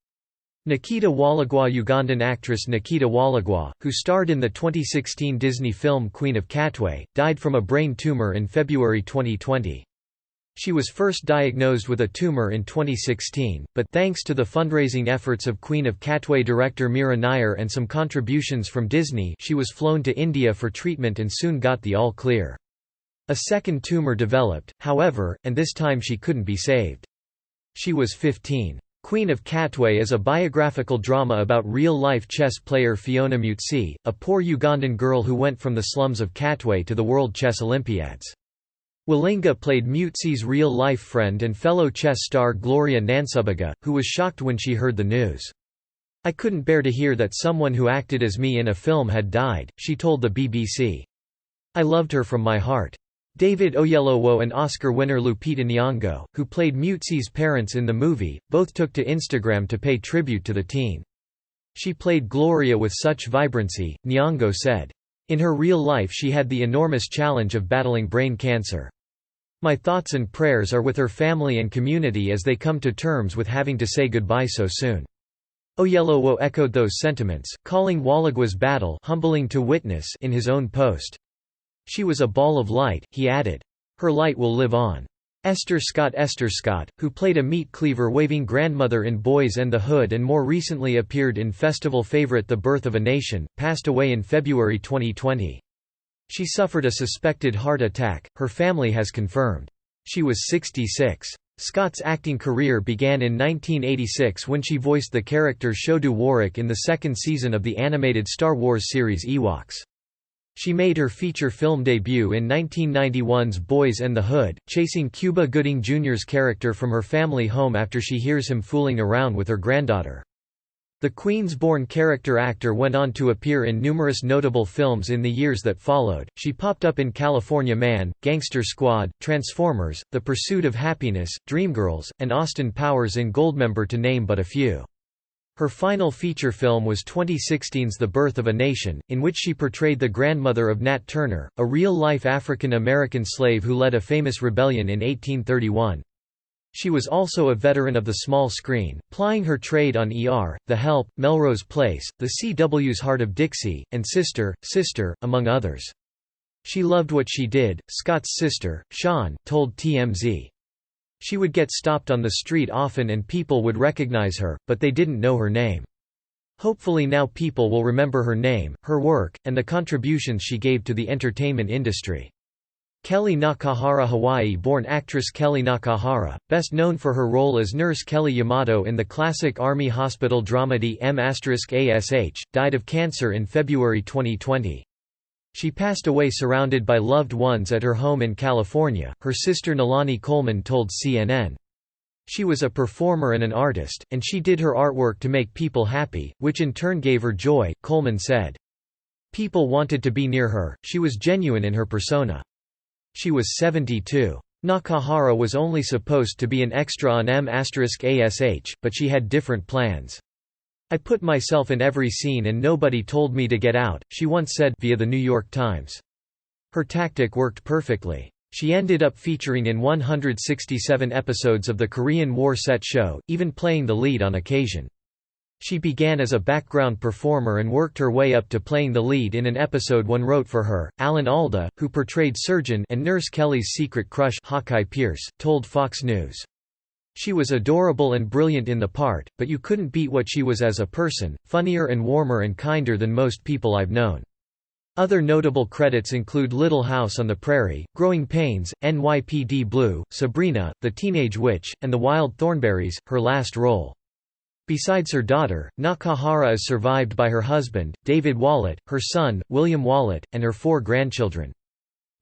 Nikita Walagwa. Ugandan actress Nikita Walagwa, who starred in the 2016 Disney film Queen of Katwe, died from a brain tumor in February 2020. She was first diagnosed with a tumor in 2016, but thanks to the fundraising efforts of Queen of Katwe director Mira Nair and some contributions from Disney, she was flown to India for treatment and soon got the all clear. A second tumor developed, however, and this time she couldn't be saved. She was 15. Queen of Katwe is a biographical drama about real-life chess player Fiona Mutsi, a poor Ugandan girl who went from the slums of Katwe to the World Chess Olympiads. Walinga played Mutsi's real-life friend and fellow chess star Gloria Nansubiga, who was shocked when she heard the news. I couldn't bear to hear that someone who acted as me in a film had died, she told the BBC. I loved her from my heart. David Oyelowo and Oscar winner Lupita Nyong'o, who played Mutsi's parents in the movie, both took to Instagram to pay tribute to the teen. She played Gloria with such vibrancy, Nyong'o said. In her real life she had the enormous challenge of battling brain cancer. My thoughts and prayers are with her family and community as they come to terms with having to say goodbye so soon. Oyelowo echoed those sentiments, calling Walagwa's battle humbling to witness in his own post. She was a ball of light, he added. Her light will live on. Esther Scott, who played a meat cleaver waving grandmother in Boys and the Hood and more recently appeared in festival favorite The Birth of a Nation, passed away in February 2020. She suffered a suspected heart attack, her family has confirmed. She was 66. Scott's acting career began in 1986 when she voiced the character Shodu Warwick in the second season of the animated Star Wars series Ewoks. She made her feature film debut in 1991's Boys and the Hood, chasing Cuba Gooding Jr.'s character from her family home after she hears him fooling around with her granddaughter. The Queens-born character actor went on to appear in numerous notable films in the years that followed. She popped up in California Man, Gangster Squad, Transformers, The Pursuit of Happiness, Dreamgirls, and Austin Powers in Goldmember to name but a few. Her final feature film was 2016's The Birth of a Nation, in which she portrayed the grandmother of Nat Turner, a real-life African-American slave who led a famous rebellion in 1831. She was also a veteran of the small screen, plying her trade on ER, The Help, Melrose Place, The CW's Heart of Dixie, and Sister, Sister, among others. She loved what she did, Scott's sister, Shawn, told TMZ. She would get stopped on the street often and people would recognize her, but they didn't know her name. Hopefully now people will remember her name, her work, and the contributions she gave to the entertainment industry. Kelly Nakahara Hawaii-born actress Kelly Nakahara, best known for her role as Nurse Kelly Yamato in the classic Army hospital dramedy M***ASH, died of cancer in February 2020. She passed away surrounded by loved ones at her home in California, her sister Nalani Coleman told CNN. She was a performer and an artist, and she did her artwork to make people happy, which in turn gave her joy, Coleman said. People wanted to be near her, she was genuine in her persona. She was 72. Nakahara was only supposed to be an extra on M***ASH, but she had different plans. I put myself in every scene and nobody told me to get out, she once said via the New York Times. Her tactic worked perfectly. She ended up featuring in 167 episodes of the Korean War set show, even playing the lead on occasion. She began as a background performer and worked her way up to playing the lead in an episode one wrote for her. Alan Alda, who portrayed Surgeon and Nurse Kelly's secret crush Hawkeye Pierce, told Fox News. She was adorable and brilliant in the part, but you couldn't beat what she was as a person, funnier and warmer and kinder than most people I've known. Other notable credits include Little House on the Prairie, Growing Pains, NYPD Blue, Sabrina, The Teenage Witch, and The Wild Thornberrys, her last role. Besides her daughter, Nakahara is survived by her husband, David Wallet, her son, William Wallet, and her 4 grandchildren.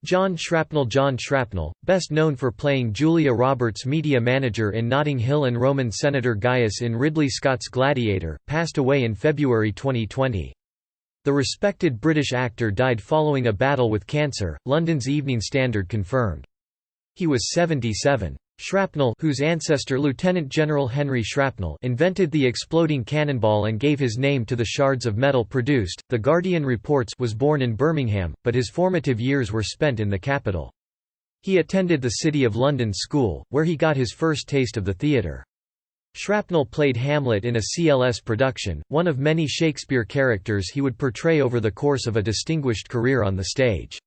John Shrapnel, best known for playing Julia Roberts' media manager in Notting Hill and Roman Senator Gaius in Ridley Scott's Gladiator, passed away in February 2020. The respected British actor died following a battle with cancer, London's Evening Standard confirmed. He was 77. Shrapnel, whose ancestor Lieutenant General Henry Shrapnel invented the exploding cannonball and gave his name to the shards of metal produced, The Guardian reports, was born in Birmingham, but his formative years were spent in the capital. He attended the City of London School, where he got his first taste of the theatre. Shrapnel played Hamlet in a CLS production, one of many Shakespeare characters he would portray over the course of a distinguished career on the stage.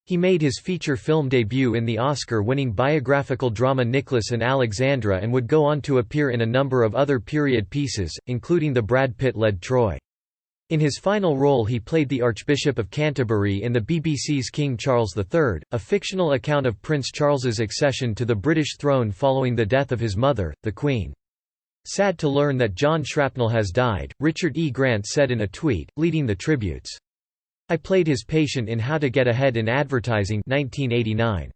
He made his feature film debut in the Oscar-winning biographical drama Nicholas and Alexandra and would go on to appear in a number of other period pieces, including the Brad Pitt-led Troy. In his final role he played the Archbishop of Canterbury in the BBC's King Charles III, a fictional account of Prince Charles's accession to the British throne following the death of his mother, the Queen. Sad to learn that John Shrapnel has died, Richard E. Grant said in a tweet, leading the tributes. I played his patient in How to Get Ahead in Advertising 1989.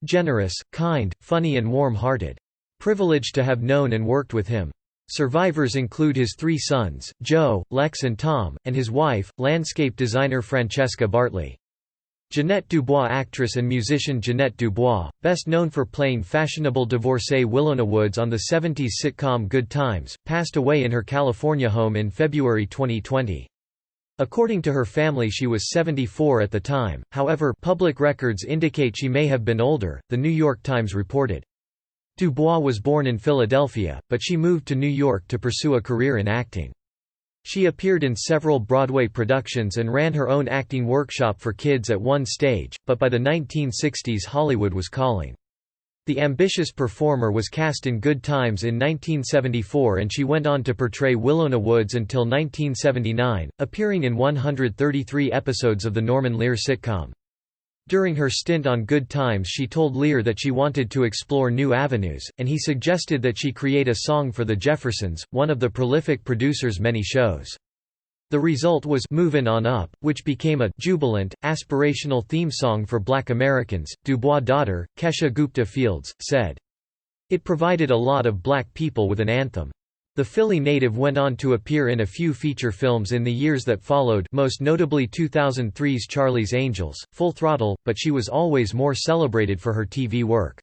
Generous, kind, funny and warm-hearted. Privileged to have known and worked with him. Survivors include his 3 sons, Joe, Lex and Tom, and his wife, landscape designer Francesca Bartley. Jeanette Dubois. Actress and musician Jeanette Dubois, best known for playing fashionable divorcee Willona Woods on the 70s sitcom Good Times, passed away in her California home in February 2020. According to her family she was 74 at the time, however public records indicate she may have been older, The New York Times reported. Dubois was born in Philadelphia, but she moved to New York to pursue a career in acting. She appeared in several Broadway productions and ran her own acting workshop for kids at one stage, but by the 1960s Hollywood was calling. The ambitious performer was cast in Good Times in 1974 and she went on to portray Willona Woods until 1979, appearing in 133 episodes of the Norman Lear sitcom. During her stint on Good Times she told Lear that she wanted to explore new avenues, and he suggested that she create a song for The Jeffersons, one of the prolific producer's many shows. The result was "Movin' On Up," which became a jubilant, aspirational theme song for Black Americans. Dubois' daughter, Kesha Gupta Fields, said, "It provided a lot of black people with an anthem." The Philly native went on to appear in a few feature films in the years that followed, most notably 2003's Charlie's Angels, Full Throttle, but she was always more celebrated for her TV work.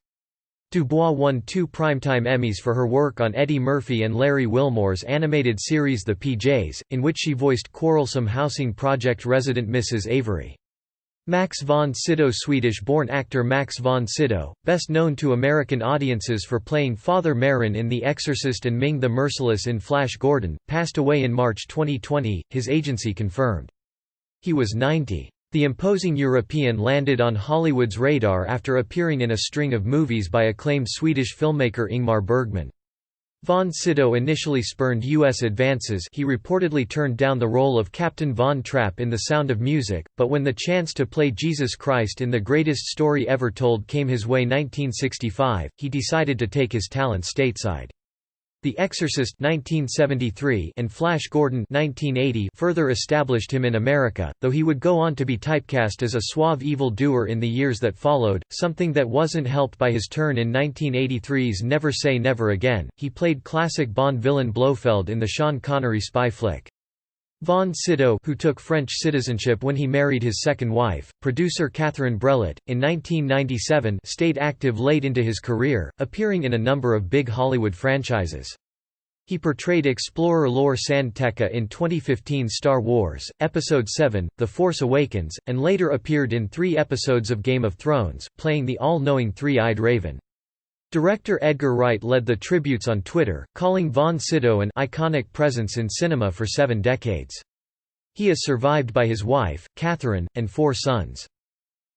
Dubois won 2 Primetime Emmys for her work on Eddie Murphy and Larry Wilmore's animated series The PJs, in which she voiced quarrelsome housing project resident Mrs. Avery. Max von Sydow Swedish-born actor Max von Sydow, best known to American audiences for playing Father Merrin in The Exorcist and Ming the Merciless in Flash Gordon, passed away in March 2020, his agency confirmed. He was 90. The imposing European landed on Hollywood's radar after appearing in a string of movies by acclaimed Swedish filmmaker Ingmar Bergman. Von Sydow initially spurned U.S. advances. He reportedly turned down the role of Captain Von Trapp in The Sound of Music, but when the chance to play Jesus Christ in The Greatest Story Ever Told came his way 1965, he decided to take his talent stateside. The Exorcist 1973 and Flash Gordon 1980 further established him in America, though he would go on to be typecast as a suave evildoer in the years that followed, something that wasn't helped by his turn in 1983's Never Say Never Again. He played classic Bond villain Blofeld in the Sean Connery spy flick. Von Sydow, who took French citizenship when he married his second wife, producer Catherine Breillat, in 1997, stayed active late into his career, appearing in a number of big Hollywood franchises. He portrayed explorer Lor San Tekka in 2015's Star Wars, Episode 7, The Force Awakens, and later appeared in 3 episodes of Game of Thrones, playing the all-knowing Three-Eyed Raven. Director Edgar Wright led the tributes on Twitter, calling Von Sydow an iconic presence in cinema for 7 decades. He is survived by his wife, Catherine, and 4 sons.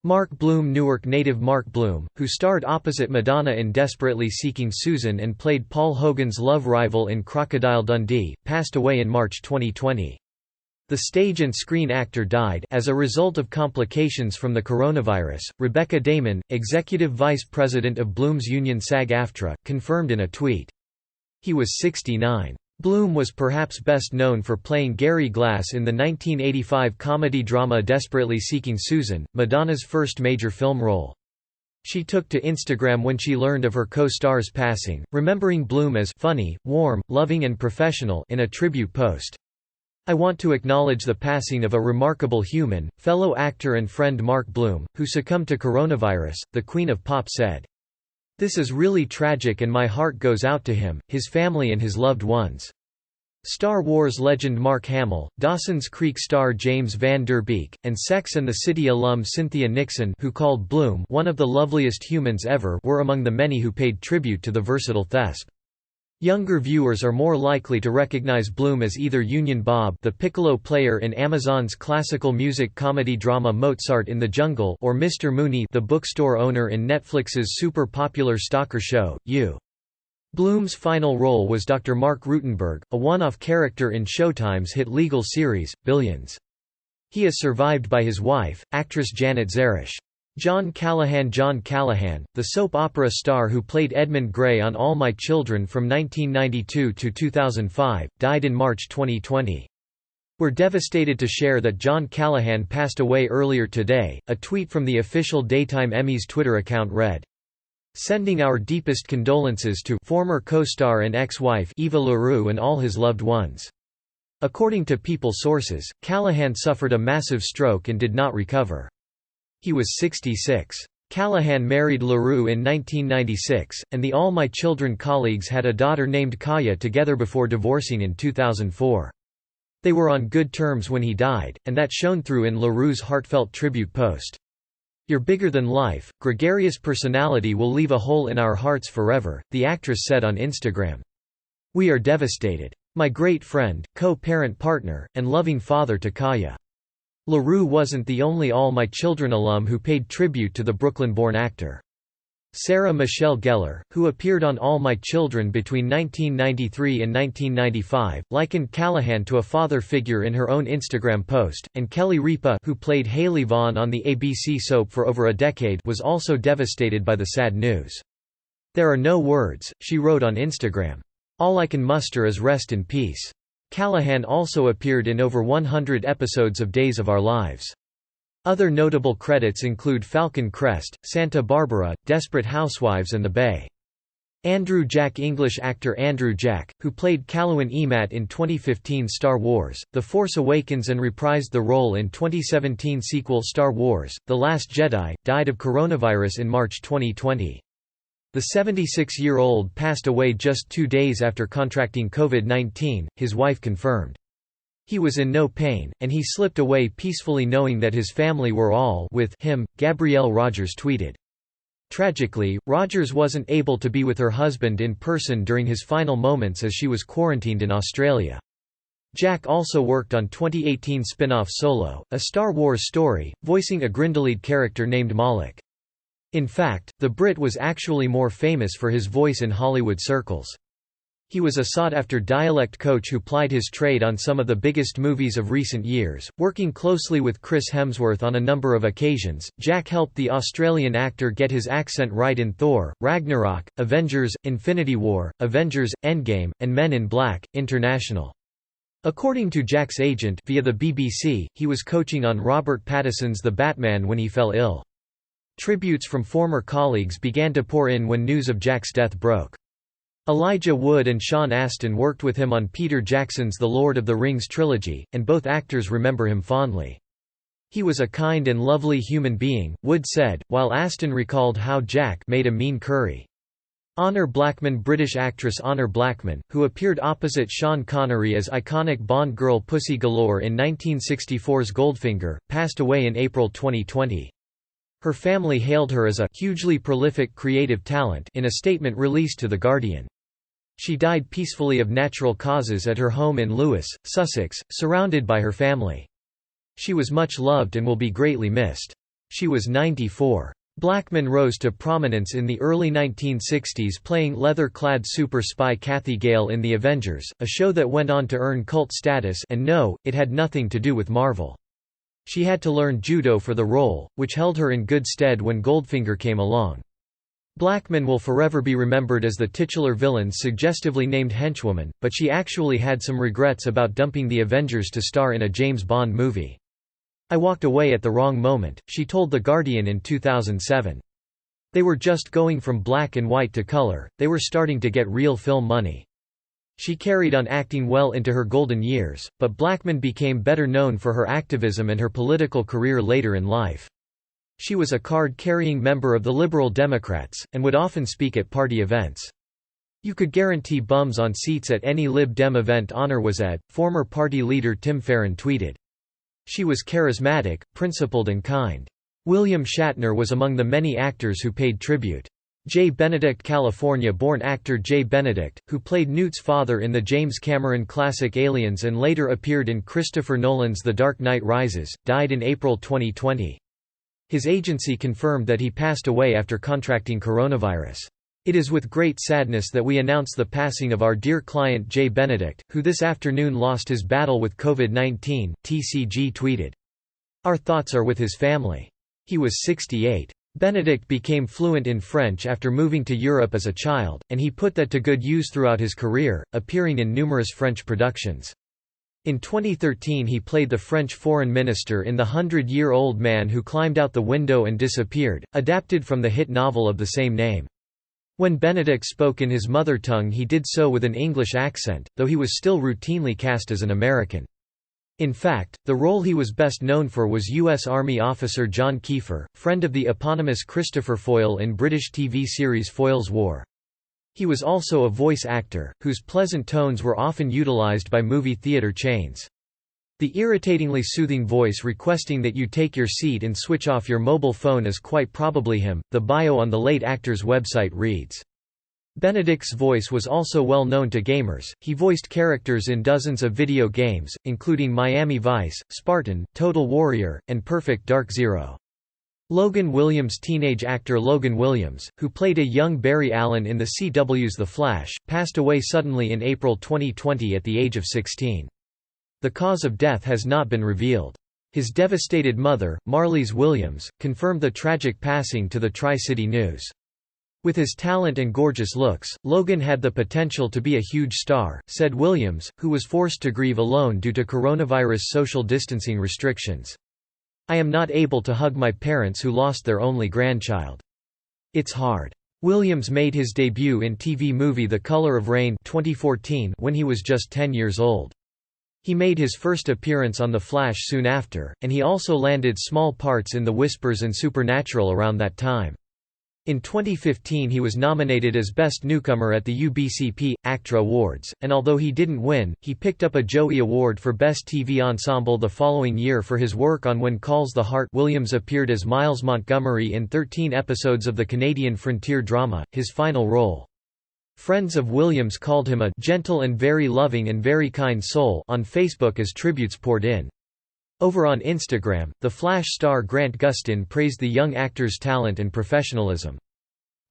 Mark Bloom, Newark native Mark Bloom, who starred opposite Madonna in Desperately Seeking Susan and played Paul Hogan's love rival in Crocodile Dundee, passed away in March 2020. The stage and screen actor died as a result of complications from the coronavirus. Rebecca Damon, executive vice president of Bloom's union SAG-AFTRA, confirmed in a tweet. He was 69. Bloom was perhaps best known for playing Gary Glass in the 1985 comedy drama Desperately Seeking Susan, Madonna's first major film role. She took to Instagram when she learned of her co-star's passing, remembering Bloom as funny, warm, loving and professional in a tribute post. "I want to acknowledge the passing of a remarkable human, fellow actor and friend Mark Bloom, who succumbed to coronavirus," the Queen of Pop said. "This is really tragic and my heart goes out to him, his family and his loved ones." Star Wars legend Mark Hamill, Dawson's Creek star James Van Der Beek, and Sex and the City alum Cynthia Nixon, who called Bloom one of the loveliest humans ever, were among the many who paid tribute to the versatile thesp. Younger viewers are more likely to recognize Bloom as either Union Bob, the piccolo player in Amazon's classical music comedy drama Mozart in the Jungle, or Mr. Mooney, the bookstore owner in Netflix's super popular stalker show, You. Bloom's final role was Dr. Mark Rutenberg, a one-off character in Showtime's hit legal series, Billions. He is survived by his wife, actress Janet Zarish. John Callahan, the soap opera star who played Edmund Gray on All My Children from 1992 to 2005, died in March 2020. "We're devastated to share that John Callahan passed away earlier today," a tweet from the official Daytime Emmys Twitter account read. "Sending our deepest condolences to former co-star and ex-wife Eva LaRue and all his loved ones." According to People sources, Callahan suffered a massive stroke and did not recover. He was 66. Callahan married LaRue in 1996, and the All My Children colleagues had a daughter named Kaya together before divorcing in 2004. They were on good terms when he died, and that shone through in LaRue's heartfelt tribute post. "You're bigger than life, gregarious personality will leave a hole in our hearts forever," the actress said on Instagram. "We are devastated. My great friend, co-parent partner, and loving father to Kaya." LaRue wasn't the only All My Children alum who paid tribute to the Brooklyn-born actor. Sarah Michelle Gellar, who appeared on All My Children between 1993 and 1995, likened Callahan to a father figure in her own Instagram post, and Kelly Ripa, who played Haley Vaughn on the ABC soap for over a decade, was also devastated by the sad news. "There are no words," she wrote on Instagram. "All I can muster is rest in peace." Callahan also appeared in over 100 episodes of Days of Our Lives. Other notable credits include Falcon Crest, Santa Barbara, Desperate Housewives and The Bay. Andrew Jack English actor Andrew Jack, who played Callowin Emat in 2015 Star Wars, The Force Awakens and reprised the role in 2017 sequel Star Wars, The Last Jedi, died of coronavirus in March 2020. The 76-year-old passed away just 2 days after contracting COVID-19, his wife confirmed. He was in no pain, and he slipped away peacefully knowing that his family were all with him, Gabrielle Rogers tweeted. Tragically, Rogers wasn't able to be with her husband in person during his final moments as she was quarantined in Australia. Jack also worked on 2018 spin-off Solo, a Star Wars story, voicing a Grindelwald character named Malak. In fact, the Brit was actually more famous for his voice in Hollywood circles. He was a sought-after dialect coach who plied his trade on some of the biggest movies of recent years, working closely with Chris Hemsworth on a number of occasions. Jack helped the Australian actor get his accent right in Thor, Ragnarok, Avengers, Infinity War, Avengers, Endgame, and Men in Black, International. According to Jack's agent via the BBC, he was coaching on Robert Pattinson's The Batman when he fell ill. Tributes from former colleagues began to pour in when news of Jack's death broke. Elijah Wood and Sean Astin worked with him on Peter Jackson's The Lord of the Rings trilogy, and both actors remember him fondly. "He was a kind and lovely human being," Wood said, while Astin recalled how Jack made a mean curry. Honor Blackman British actress Honor Blackman, who appeared opposite Sean Connery as iconic Bond girl Pussy Galore in 1964's Goldfinger, passed away in April 2020. Her family hailed her as a hugely prolific creative talent in a statement released to The Guardian. She died peacefully of natural causes at her home in Lewes, Sussex, surrounded by her family. She was much loved and will be greatly missed. She was 94. Blackman rose to prominence in the early 1960s playing leather-clad super spy Kathy Gale in The Avengers, a show that went on to earn cult status, and no, it had nothing to do with Marvel. She had to learn judo for the role, which held her in good stead when Goldfinger came along. Blackman will forever be remembered as the titular villain's suggestively named henchwoman, but she actually had some regrets about dumping the Avengers to star in a James Bond movie. "I walked away at the wrong moment," she told The Guardian in 2007. "They were just going from black and white to color, they were starting to get real film money." She carried on acting well into her golden years, but Blackman became better known for her activism and her political career later in life. She was a card-carrying member of the Liberal Democrats, and would often speak at party events. "You could guarantee bums on seats at any Lib Dem event Honor was at," former party leader Tim Farron tweeted. She was charismatic, principled and kind. William Shatner was among the many actors who paid tribute. Jay Benedict California-born actor Jay Benedict, who played Newt's father in the James Cameron classic Aliens and later appeared in Christopher Nolan's The Dark Knight Rises, died in April 2020. His agency confirmed that he passed away after contracting coronavirus. "It is with great sadness that we announce the passing of our dear client Jay Benedict, who this afternoon lost his battle with COVID-19, TCG tweeted. Our thoughts are with his family. He was 68. Benedict became fluent in French after moving to Europe as a child, and he put that to good use throughout his career, appearing in numerous French productions. In 2013 he played the French foreign minister in The 100-Year-Old Man Who Climbed Out the Window and Disappeared, adapted from the hit novel of the same name. When Benedict spoke in his mother tongue he did so with an English accent, though he was still routinely cast as an American. In fact, the role he was best known for was U.S. Army officer John Kiefer, friend of the eponymous Christopher Foyle in British TV series Foyle's War. He was also a voice actor, whose pleasant tones were often utilized by movie theater chains. The irritatingly soothing voice requesting that you take your seat and switch off your mobile phone is quite probably him, the bio on the late actor's website reads. Benedict's voice was also well known to gamers. He voiced characters in dozens of video games, including Miami Vice, Spartan, Total Warrior, and Perfect Dark Zero. Logan Williams. Teenage actor Logan Williams, who played a young Barry Allen in the CW's The Flash, passed away suddenly in April 2020 at the age of 16. The cause of death has not been revealed. His devastated mother, Marlise Williams, confirmed the tragic passing to the Tri-City News. With his talent and gorgeous looks, Logan had the potential to be a huge star, said Williams, who was forced to grieve alone due to coronavirus social distancing restrictions. I am not able to hug my parents who lost their only grandchild. It's hard. Williams made his debut in TV movie The Color of Rain 2014 when he was just 10 years old. He made his first appearance on The Flash soon after, and he also landed small parts in The Whispers and Supernatural around that time. In 2015 he was nominated as Best Newcomer at the UBCP ACTRA Awards, and although he didn't win, he picked up a Joey Award for Best TV Ensemble the following year for his work on When Calls the Heart. Williams appeared as Miles Montgomery in 13 episodes of the Canadian frontier drama, his final role. Friends of Williams called him a gentle and very loving and very kind soul on Facebook as tributes poured in. Over on Instagram, The Flash star Grant Gustin praised the young actor's talent and professionalism.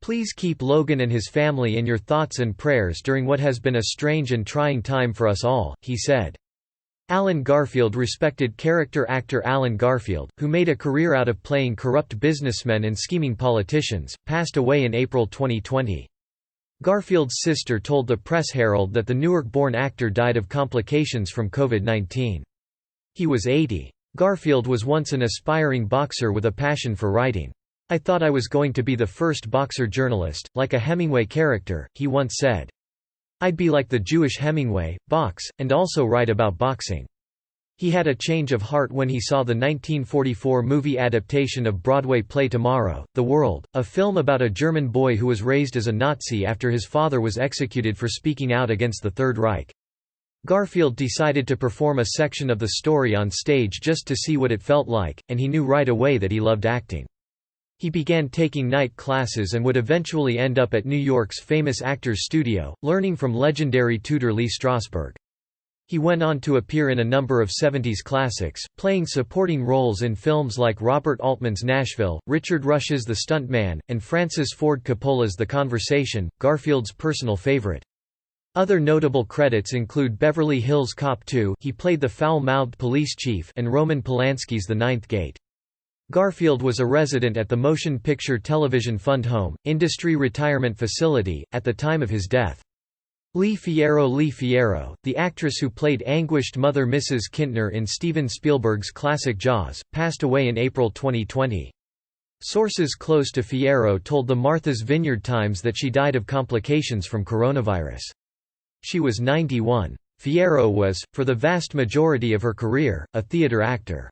Please keep Logan and his family in your thoughts and prayers during what has been a strange and trying time for us all, he said. Alan Garfield. Respected character actor Alan Garfield, who made a career out of playing corrupt businessmen and scheming politicians, passed away in April 2020. Garfield's sister told the Press Herald that the Newark-born actor died of complications from COVID-19. He was 80. Garfield was once an aspiring boxer with a passion for writing. I thought I was going to be the first boxer journalist, like a Hemingway character, he once said. I'd be like the Jewish Hemingway, box, and also write about boxing. He had a change of heart when he saw the 1944 movie adaptation of Broadway play Tomorrow, The World, a film about a German boy who was raised as a Nazi after his father was executed for speaking out against the Third Reich. Garfield decided to perform a section of the story on stage just to see what it felt like, and he knew right away that he loved acting. He began taking night classes and would eventually end up at New York's famous Actors Studio, learning from legendary tutor Lee Strasberg. He went on to appear in a number of 70s classics, playing supporting roles in films like Robert Altman's Nashville, Richard Rush's The Stuntman, and Francis Ford Coppola's The Conversation, Garfield's personal favorite. Other notable credits include Beverly Hills Cop 2, he played the foul-mouthed police chief, and Roman Polanski's The Ninth Gate. Garfield was a resident at the Motion Picture Television Fund Home, Industry Retirement Facility, at the time of his death. Lee Fierro, the actress who played anguished mother Mrs. Kintner in Steven Spielberg's classic Jaws, passed away in April 2020. Sources close to Fierro told the Martha's Vineyard Times that she died of complications from coronavirus. She was 91. Fierro was, for the vast majority of her career, a theater actor.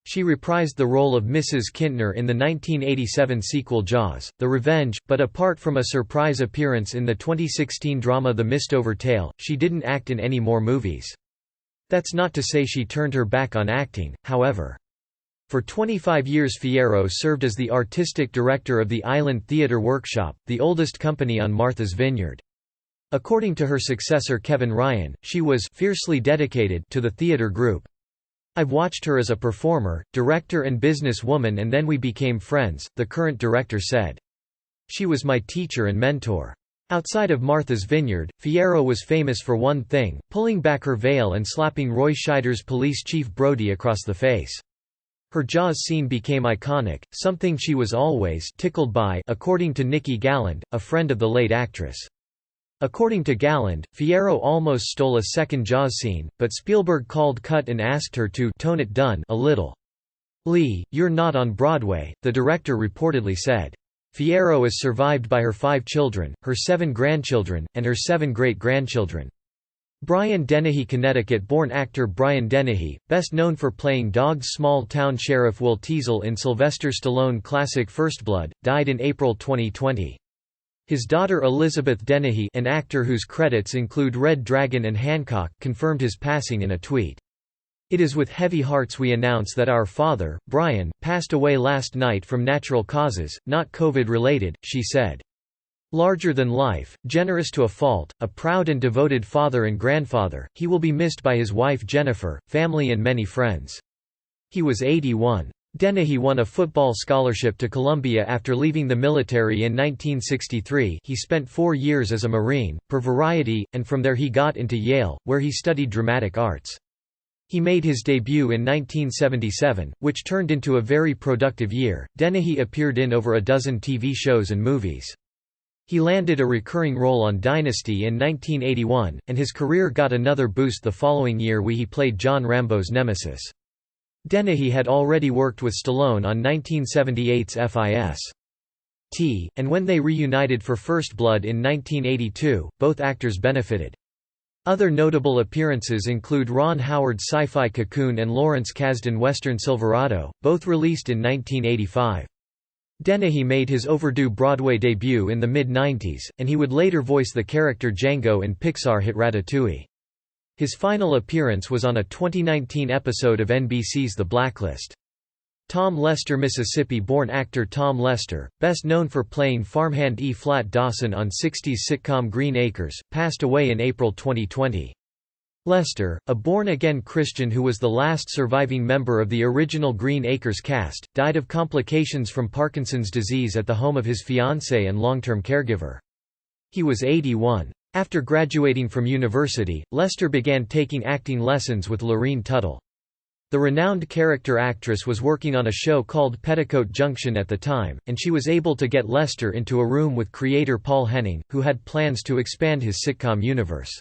She reprised the role of Mrs. Kintner in the 1987 sequel Jaws, The Revenge, but apart from a surprise appearance in the 2016 drama The Mistover Tale, she didn't act in any more movies. That's not to say she turned her back on acting, however. For 25 years Fierro served as the artistic director of the Island Theatre Workshop, the oldest company on Martha's Vineyard. According to her successor Kevin Ryan, she was fiercely dedicated to the theater group. I've watched her as a performer, director and businesswoman and then we became friends, the current director said. She was my teacher and mentor. Outside of Martha's Vineyard, Fierro was famous for one thing, pulling back her veil and slapping Roy Scheider's police chief Brody across the face. Her Jaws scene became iconic, something she was always tickled by, according to Nikki Galland, a friend of the late actress. According to Galland, Fierro almost stole a second Jaws scene, but Spielberg called cut and asked her to tone it down a little. Lee, you're not on Broadway, the director reportedly said. Fierro is survived by her 5 children, her 7 grandchildren, and her 7 great-grandchildren. Brian Dennehy. Connecticut-born actor Brian Dennehy, best known for playing Dog's small-town sheriff Will Teasel in Sylvester Stallone classic First Blood, died in April 2020. His daughter Elizabeth Dennehy, an actor whose credits include Red Dragon and Hancock, confirmed his passing in a tweet. It is with heavy hearts we announce that our father, Brian, passed away last night from natural causes, not COVID-related, she said. Larger than life, generous to a fault, a proud and devoted father and grandfather, he will be missed by his wife Jennifer, family and many friends. He was 81. Dennehy won a football scholarship to Columbia after leaving the military in 1963. He spent 4 years as a Marine, per Variety, and from there he got into Yale, where he studied dramatic arts. He made his debut in 1977, which turned into a very productive year. Dennehy appeared in over a dozen TV shows and movies. He landed a recurring role on Dynasty in 1981, and his career got another boost the following year when he played John Rambo's nemesis. Dennehy had already worked with Stallone on 1978's Fist. And when they reunited for First Blood in 1982, both actors benefited. Other notable appearances include Ron Howard's sci-fi Cocoon and Lawrence Kasdan Western Silverado, both released in 1985. Dennehy made his overdue Broadway debut in the mid-90s, and he would later voice the character Django in Pixar hit Ratatouille. His final appearance was on a 2019 episode of NBC's The Blacklist. Tom Lester Mississippi-born actor Tom Lester, best known for playing farmhand E. Flat Dawson on 60s sitcom Green Acres, passed away in April 2020. Lester, a born-again Christian who was the last surviving member of the original Green Acres cast, died of complications from Parkinson's disease at the home of his fiancée and long-term caregiver. He was 81. After graduating from university, Lester began taking acting lessons with Lorene Tuttle. The renowned character actress was working on a show called Petticoat Junction at the time, and she was able to get Lester into a room with creator Paul Henning, who had plans to expand his sitcom universe.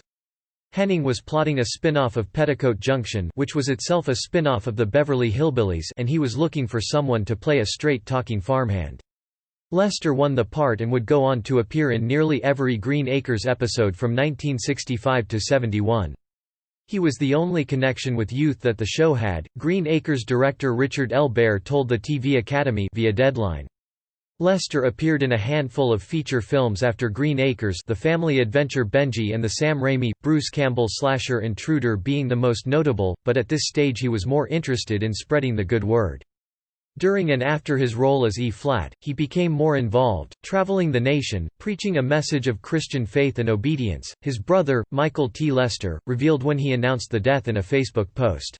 Henning was plotting a spin-off of Petticoat Junction, which was itself a spin-off of the Beverly Hillbillies, and he was looking for someone to play a straight-talking farmhand. Lester won the part and would go on to appear in nearly every Green Acres episode from 1965 to 71. He was the only connection with youth that the show had, Green Acres director Richard L. Baer told the TV Academy via Deadline. Lester appeared in a handful of feature films after Green Acres, The Family Adventure Benji and the Sam Raimi, Bruce Campbell slasher Intruder being the most notable, but at this stage he was more interested in spreading the good word. During and after his role as E-Flat, he became more involved, traveling the nation, preaching a message of Christian faith and obedience. His brother, Michael T. Lester, revealed when he announced the death in a Facebook post.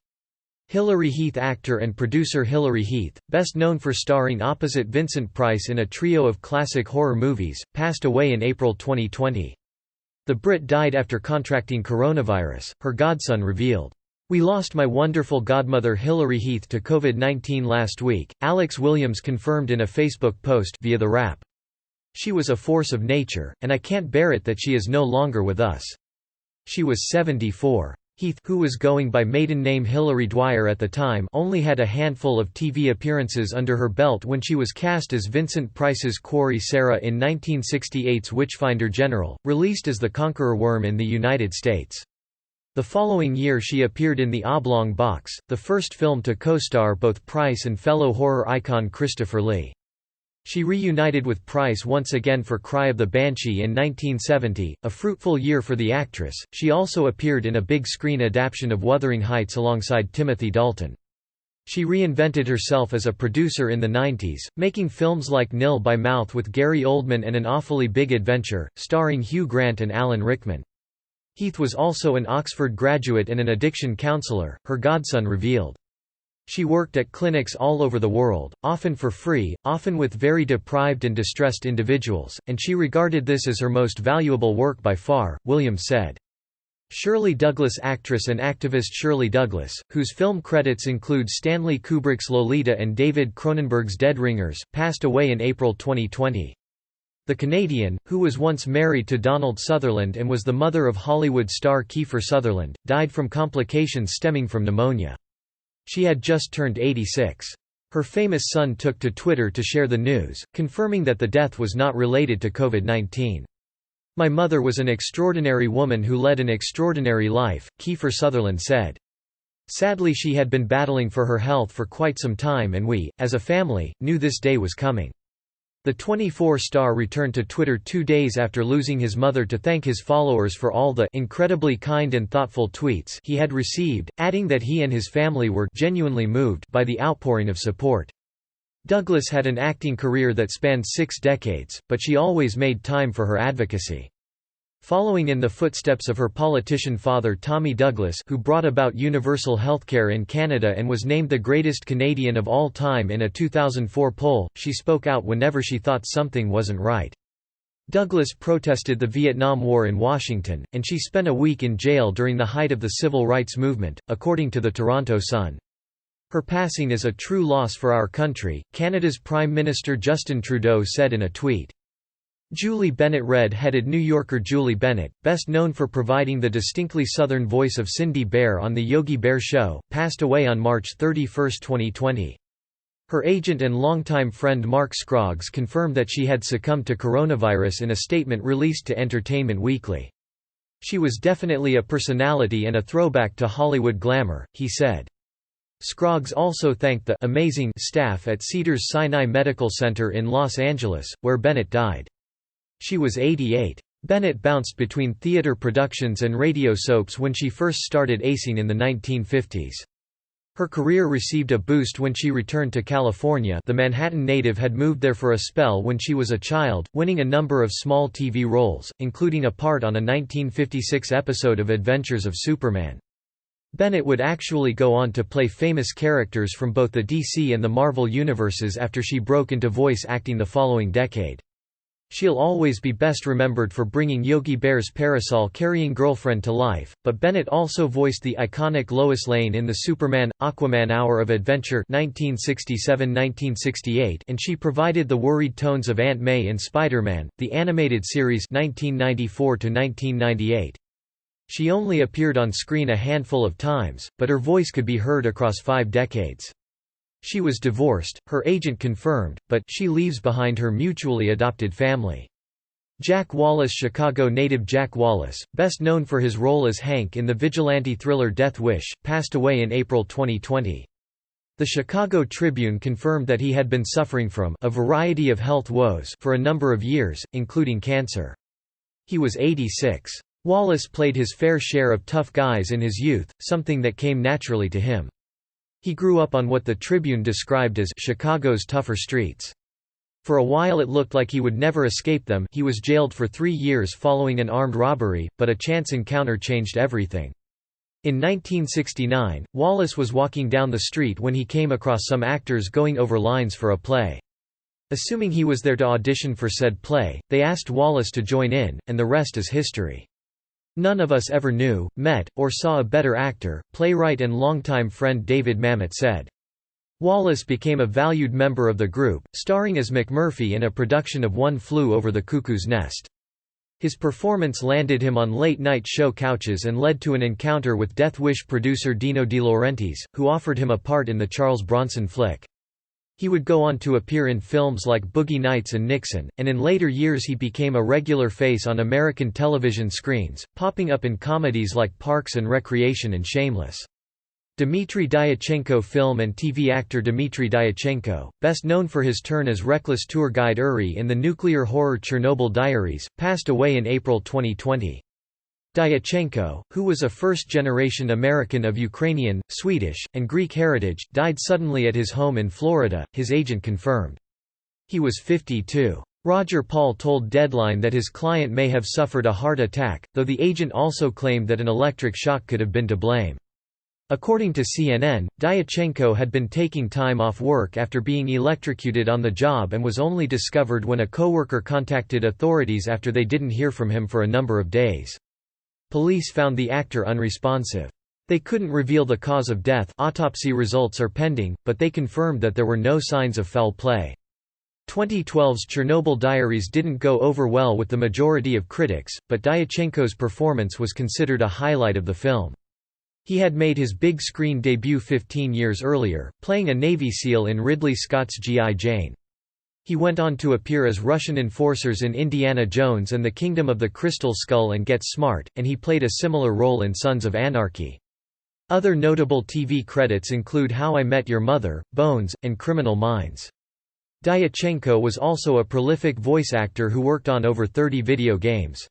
Hilary Heath actor and producer Hilary Heath, best known for starring opposite Vincent Price in a trio of classic horror movies, passed away in April 2020. The Brit died after contracting coronavirus, her godson revealed. "We lost my wonderful godmother Hilary Heath to COVID-19 last week," Alex Williams confirmed in a Facebook post via The Wrap. "She was a force of nature, and I can't bear it that she is no longer with us." She was 74. Heath, who was going by maiden name Hilary Dwyer at the time, only had a handful of TV appearances under her belt when she was cast as Vincent Price's quarry Sarah in 1968's Witchfinder General, released as the Conqueror Worm in the United States. The following year she appeared in The Oblong Box, the first film to co-star both Price and fellow horror icon Christopher Lee. She reunited with Price once again for Cry of the Banshee in 1970, a fruitful year for the actress. She also appeared in a big-screen adaptation of Wuthering Heights alongside Timothy Dalton. She reinvented herself as a producer in the 90s, making films like Nil by Mouth with Gary Oldman and An Awfully Big Adventure, starring Hugh Grant and Alan Rickman. Heath was also an Oxford graduate and an addiction counselor, her godson revealed. She worked at clinics all over the world, often for free, often with very deprived and distressed individuals, and she regarded this as her most valuable work by far, Williams said. Shirley Douglas actress and activist Shirley Douglas, whose film credits include Stanley Kubrick's Lolita and David Cronenberg's Dead Ringers, passed away in April 2020. The Canadian, who was once married to Donald Sutherland and was the mother of Hollywood star Kiefer Sutherland, died from complications stemming from pneumonia. She had just turned 86. Her famous son took to Twitter to share the news, confirming that the death was not related to COVID-19. "My mother was an extraordinary woman who led an extraordinary life," Kiefer Sutherland said. Sadly, she had been battling for her health for quite some time and we, as a family, knew this day was coming. The 24-star returned to Twitter 2 days after losing his mother to thank his followers for all the incredibly kind and thoughtful tweets he had received, adding that he and his family were genuinely moved by the outpouring of support. Douglas had an acting career that spanned 6 decades, but she always made time for her advocacy. Following in the footsteps of her politician father Tommy Douglas, who brought about universal healthcare in Canada and was named the greatest Canadian of all time in a 2004 poll, she spoke out whenever she thought something wasn't right. Douglas protested the Vietnam War in Washington, and she spent a week in jail during the height of the civil rights movement, according to the Toronto Sun. Her passing is a true loss for our country, Canada's Prime Minister Justin Trudeau said in a tweet. Julie Bennett Red-headed New Yorker Julie Bennett, best known for providing the distinctly Southern voice of Cindy Bear on The Yogi Bear Show, passed away on March 31, 2020. Her agent and longtime friend Mark Scroggs confirmed that she had succumbed to coronavirus in a statement released to Entertainment Weekly. "She was definitely a personality and a throwback to Hollywood glamour," he said. Scroggs also thanked the "amazing" staff at Cedars-Sinai Medical Center in Los Angeles, where Bennett died. She was 88. Bennett bounced between theater productions and radio soaps when she first started acing in the 1950s. Her career received a boost when she returned to California. The Manhattan native had moved there for a spell when she was a child, winning a number of small TV roles, including a part on a 1956 episode of Adventures of Superman. Bennett would actually go on to play famous characters from both the DC and the Marvel universes after she broke into voice acting the following decade. She'll always be best remembered for bringing Yogi Bear's parasol-carrying girlfriend to life, but Bennett also voiced the iconic Lois Lane in the Superman – Aquaman Hour of Adventure 1967–1968, and she provided the worried tones of Aunt May in Spider-Man, the animated series 1994–1998. She only appeared on screen a handful of times, but her voice could be heard across 5 decades. She was divorced, her agent confirmed, but she leaves behind her mutually adopted family. Jack Wallace Chicago native Jack Wallace, best known for his role as Hank in the vigilante thriller Death Wish, passed away in April 2020. The Chicago Tribune confirmed that he had been suffering from a variety of health woes for a number of years, including cancer. He was 86. Wallace played his fair share of tough guys in his youth, something that came naturally to him. He grew up on what the Tribune described as Chicago's tougher streets. For a while it looked like he would never escape them. He was jailed for 3 years following an armed robbery, but a chance encounter changed everything. In 1969, Wallace was walking down the street when he came across some actors going over lines for a play. Assuming he was there to audition for said play, they asked Wallace to join in, and the rest is history. "None of us ever knew, met, or saw a better actor," playwright and longtime friend David Mamet said. Wallace became a valued member of the group, starring as McMurphy in a production of One Flew Over the Cuckoo's Nest. His performance landed him on late-night show couches and led to an encounter with Death Wish producer Dino De Laurentiis, who offered him a part in the Charles Bronson flick. He would go on to appear in films like Boogie Nights and Nixon, and in later years he became a regular face on American television screens, popping up in comedies like Parks and Recreation and Shameless. Dmitry Dyachenko. Film and TV actor Dmitry Dyachenko, best known for his turn as reckless tour guide Uri in the nuclear horror Chernobyl Diaries, passed away in April 2020. Dyachenko, who was a first-generation American of Ukrainian, Swedish, and Greek heritage, died suddenly at his home in Florida, his agent confirmed. He was 52. Roger Paul told Deadline that his client may have suffered a heart attack, though the agent also claimed that an electric shock could have been to blame. According to CNN, Dyachenko had been taking time off work after being electrocuted on the job and was only discovered when a coworker contacted authorities after they didn't hear from him for a number of days. Police found the actor unresponsive. They couldn't reveal the cause of death, autopsy results are pending, but they confirmed that there were no signs of foul play. 2012's Chernobyl Diaries didn't go over well with the majority of critics, but Dyachenko's performance was considered a highlight of the film. He had made his big-screen debut 15 years earlier, playing a Navy SEAL in Ridley Scott's G.I. Jane. He went on to appear as Russian enforcers in Indiana Jones and the Kingdom of the Crystal Skull and Get Smart, and he played a similar role in Sons of Anarchy. Other notable TV credits include How I Met Your Mother, Bones, and Criminal Minds. Dyachenko was also a prolific voice actor who worked on over 30 video games.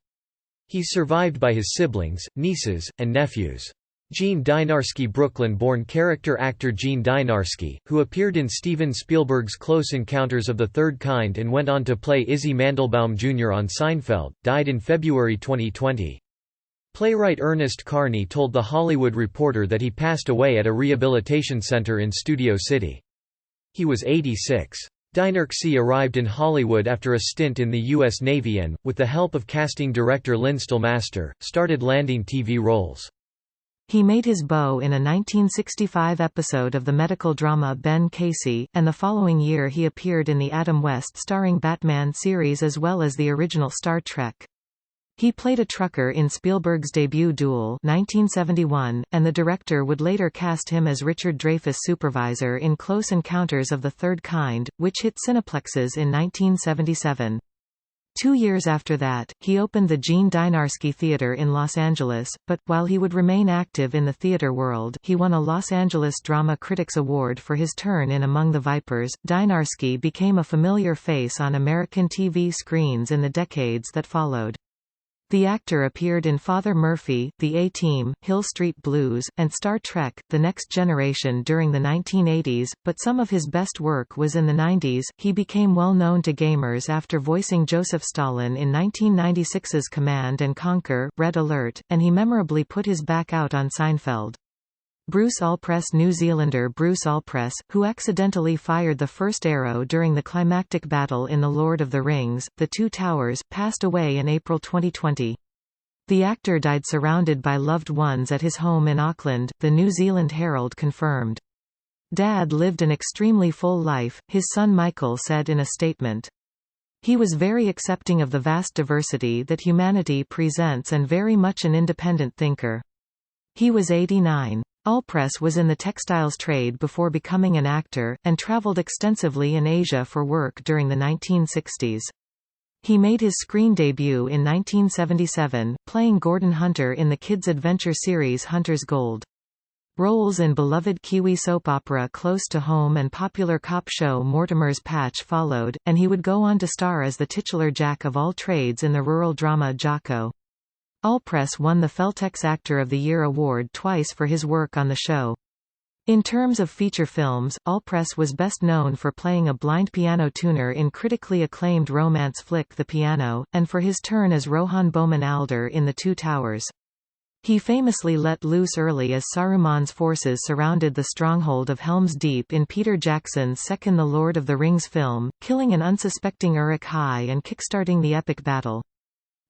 He's survived by his siblings, nieces, and nephews. Gene Dynarski. Brooklyn-born character actor Gene Dynarski, who appeared in Steven Spielberg's Close Encounters of the Third Kind and went on to play Izzy Mandelbaum Jr. on Seinfeld, died in February 2020. Playwright Ernest Carney told The Hollywood Reporter that he passed away at a rehabilitation center in Studio City. He was 86. Dynarski arrived in Hollywood after a stint in the U.S. Navy and, with the help of casting director Lynn Stillmaster, started landing TV roles. He made his bow in a 1965 episode of the medical drama Ben Casey, and the following year he appeared in the Adam West starring Batman series as well as the original Star Trek. He played a trucker in Spielberg's debut Duel 1971, and the director would later cast him as Richard Dreyfuss' supervisor in Close Encounters of the Third Kind, which hit Cineplexes in 1977. 2 years after that, he opened the Gene Dynarski Theater in Los Angeles, but, while he would remain active in the theater world, he won a Los Angeles Drama Critics Award for his turn in Among the Vipers. Dynarski became a familiar face on American TV screens in the decades that followed. The actor appeared in Father Murphy, The A-Team, Hill Street Blues, and Star Trek: The Next Generation during the 1980s, but some of his best work was in the 90s. He became well known to gamers after voicing Joseph Stalin in 1996's Command & Conquer: Red Alert, and he memorably put his back out on Seinfeld. Bruce Allpress. New Zealander Bruce Allpress, who accidentally fired the first arrow during the climactic battle in The Lord of the Rings, The Two Towers, passed away in April 2020. The actor died surrounded by loved ones at his home in Auckland, the New Zealand Herald confirmed. "Dad lived an extremely full life," his son Michael said in a statement. "He was very accepting of the vast diversity that humanity presents and very much an independent thinker." He was 89. Allpress was in the textiles trade before becoming an actor, and traveled extensively in Asia for work during the 1960s. He made his screen debut in 1977, playing Gordon Hunter in the kids' adventure series Hunter's Gold. Roles in beloved Kiwi soap opera Close to Home and popular cop show Mortimer's Patch followed, and he would go on to star as the titular jack of all trades in the rural drama Jocko. Allpress won the Feltex Actor of the Year award twice for his work on the show. In terms of feature films, Allpress was best known for playing a blind piano tuner in critically acclaimed romance flick The Piano, and for his turn as Rohan Bowman Alder in The Two Towers. He famously let loose early as Saruman's forces surrounded the stronghold of Helm's Deep in Peter Jackson's second The Lord of the Rings film, killing an unsuspecting Uruk-hai and kickstarting the epic battle.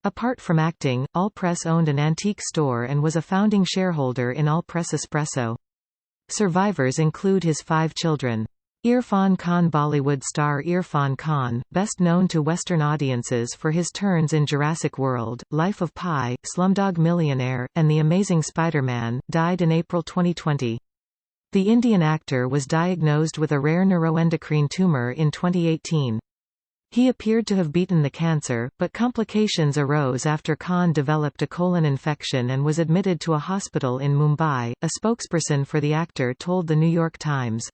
Apart from acting, Allpress owned an antique store and was a founding shareholder in Allpress Espresso. Survivors include his 5 children. Irfan Khan. Bollywood star Irfan Khan, best known to Western audiences for his turns in Jurassic World, Life of Pi, Slumdog Millionaire, and The Amazing Spider-Man, died in April 2020. The Indian actor was diagnosed with a rare neuroendocrine tumor in 2018. He appeared to have beaten the cancer, but complications arose after Khan developed a colon infection and was admitted to a hospital in Mumbai, a spokesperson for the actor told The New York Times.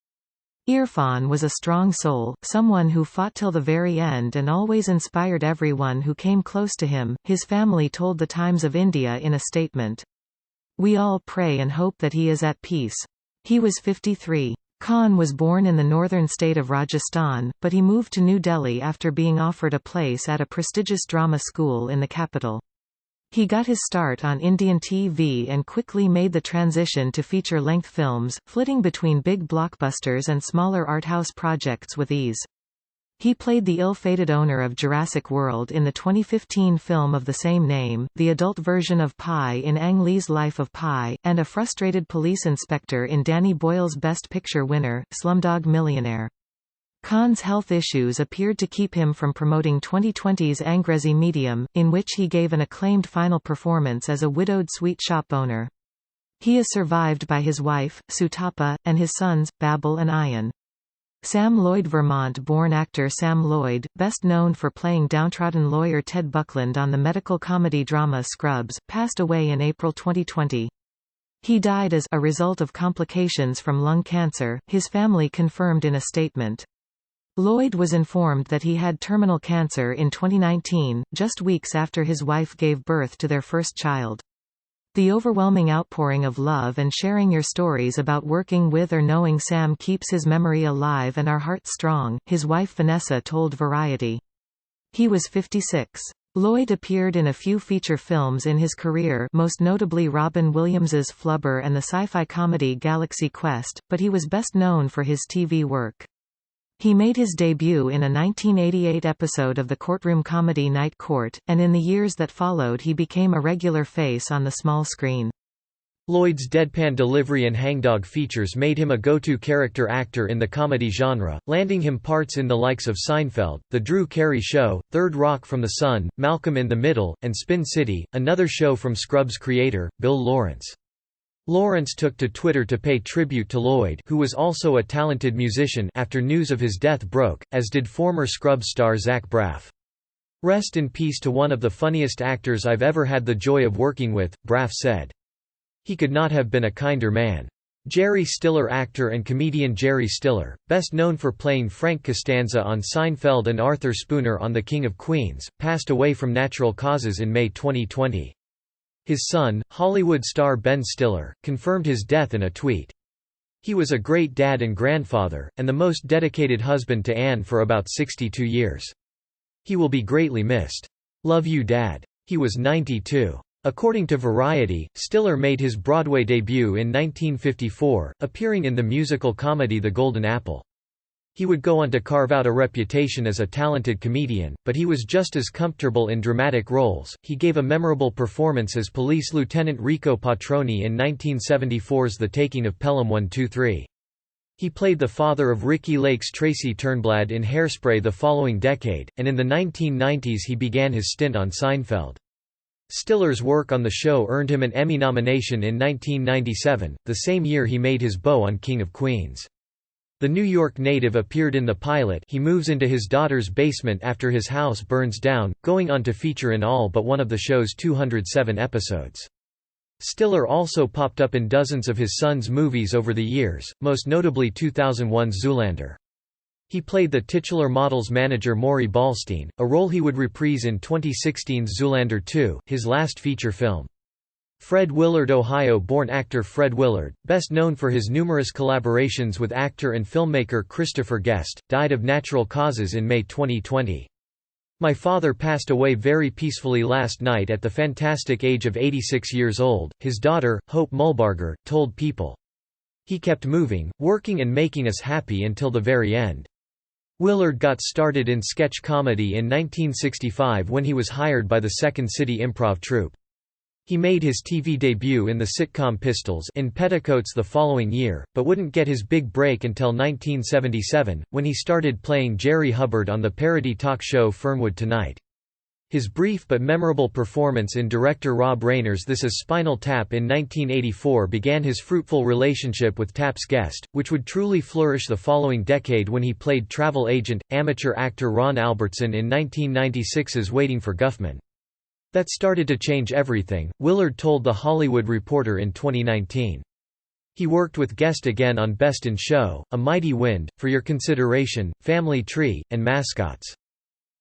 Irfan was a strong soul, someone who fought till the very end and always inspired everyone who came close to him, his family told The Times of India in a statement. "We all pray and hope that he is at peace." He was 53. Khan was born in the northern state of Rajasthan, but he moved to New Delhi after being offered a place at a prestigious drama school in the capital. He got his start on Indian TV and quickly made the transition to feature-length films, flitting between big blockbusters and smaller arthouse projects with ease. He played the ill-fated owner of Jurassic World in the 2015 film of the same name, the adult version of Pi in Ang Lee's Life of Pi, and a frustrated police inspector in Danny Boyle's Best Picture winner, Slumdog Millionaire. Khan's health issues appeared to keep him from promoting 2020's Angrezi Medium, in which he gave an acclaimed final performance as a widowed sweet shop owner. He is survived by his wife, Sutapa, and his sons, Babel and Ayan. Sam Lloyd. Vermont-born actor Sam Lloyd, best known for playing downtrodden lawyer Ted Buckland on the medical comedy drama Scrubs, passed away in April 2020. He died as a result of complications from lung cancer, his family confirmed in a statement. Lloyd was informed that he had terminal cancer in 2019, just weeks after his wife gave birth to their first child. The overwhelming outpouring of love and sharing your stories about working with or knowing Sam keeps his memory alive and our hearts strong, his wife Vanessa told Variety. He was 56. Lloyd appeared in a few feature films in his career, most notably Robin Williams's Flubber and the sci-fi comedy Galaxy Quest, but he was best known for his TV work. He made his debut in a 1988 episode of the courtroom comedy Night Court, and in the years that followed he became a regular face on the small screen. Lloyd's deadpan delivery and hangdog features made him a go-to character actor in the comedy genre, landing him parts in the likes of Seinfeld, The Drew Carey Show, Third Rock from the Sun, Malcolm in the Middle, and Spin City, another show from Scrubs creator, Bill Lawrence. Lawrence took to Twitter to pay tribute to Lloyd, who was also a talented musician, after news of his death broke, as did former Scrubs star Zach Braff. "Rest in peace to one of the funniest actors I've ever had the joy of working with," Braff said. "He could not have been a kinder man." Jerry Stiller actor and comedian Jerry Stiller, best known for playing Frank Costanza on Seinfeld and Arthur Spooner on The King of Queens, passed away from natural causes in May 2020. His son, Hollywood star Ben Stiller, confirmed his death in a tweet. "He was a great dad and grandfather, and the most dedicated husband to Anne for about 62 years. He will be greatly missed. Love you, Dad." He was 92. According to Variety, Stiller made his Broadway debut in 1954, appearing in the musical comedy The Golden Apple. He would go on to carve out a reputation as a talented comedian, but he was just as comfortable in dramatic roles. He gave a memorable performance as Police Lieutenant Rico Patroni in 1974's The Taking of Pelham 123. He played the father of Ricky Lake's Tracy Turnblad in Hairspray the following decade, and in the 1990s he began his stint on Seinfeld. Stiller's work on the show earned him an Emmy nomination in 1997, the same year he made his beau on King of Queens. The New York native appeared in the pilot. He moves into his daughter's basement after his house burns down, going on to feature in all but one of the show's 207 episodes. Stiller also popped up in dozens of his son's movies over the years, most notably 2001's Zoolander. He played the titular model's manager Maury Ballstein, a role he would reprise in 2016's Zoolander 2, his last feature film. Fred Willard Ohio-born actor Fred Willard, best known for his numerous collaborations with actor and filmmaker Christopher Guest, died of natural causes in May 2020. "My father passed away very peacefully last night at the fantastic age of 86 years old," his daughter, Hope Mulbarger, told People. "He kept moving, working and making us happy until the very end." Willard got started in sketch comedy in 1965 when he was hired by the Second City Improv Troupe. He made his TV debut in the sitcom Pistols in Petticoats the following year, but wouldn't get his big break until 1977, when he started playing Jerry Hubbard on the parody talk show Fernwood Tonight. His brief but memorable performance in director Rob Reiner's This Is Spinal Tap in 1984 began his fruitful relationship with Tap's Guest, which would truly flourish the following decade when he played travel agent, amateur actor Ron Albertson in 1996's Waiting for Guffman. "That started to change everything," Willard told The Hollywood Reporter in 2019. He worked with Guest again on Best in Show, A Mighty Wind, For Your Consideration, Family Tree, and Mascots.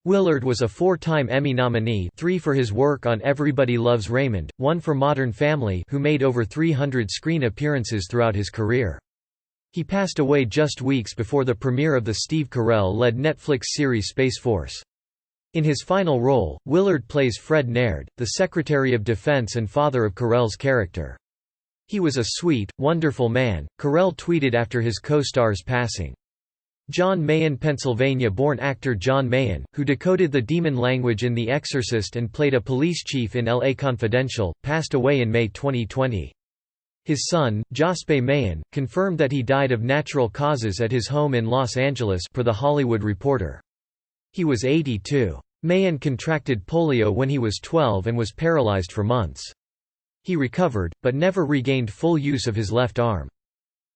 Willard was a four-time Emmy nominee, 3 for his work on Everybody Loves Raymond, 1 for Modern Family, who made over 300 screen appearances throughout his career. He passed away just weeks before the premiere of the Steve Carell-led Netflix series Space Force. In his final role, Willard plays Fred Naird, the Secretary of Defense and father of Carell's character. "He was a sweet, wonderful man," Carell tweeted after his co-star's passing. John Mahan, Pennsylvania-born actor John Mahan, who decoded the demon language in The Exorcist and played a police chief in L.A. Confidential, passed away in May 2020. His son, Jospe Mahan, confirmed that he died of natural causes at his home in Los Angeles, per The Hollywood Reporter. He was 82. Mahan contracted polio when he was 12 and was paralyzed for months. He recovered, but never regained full use of his left arm.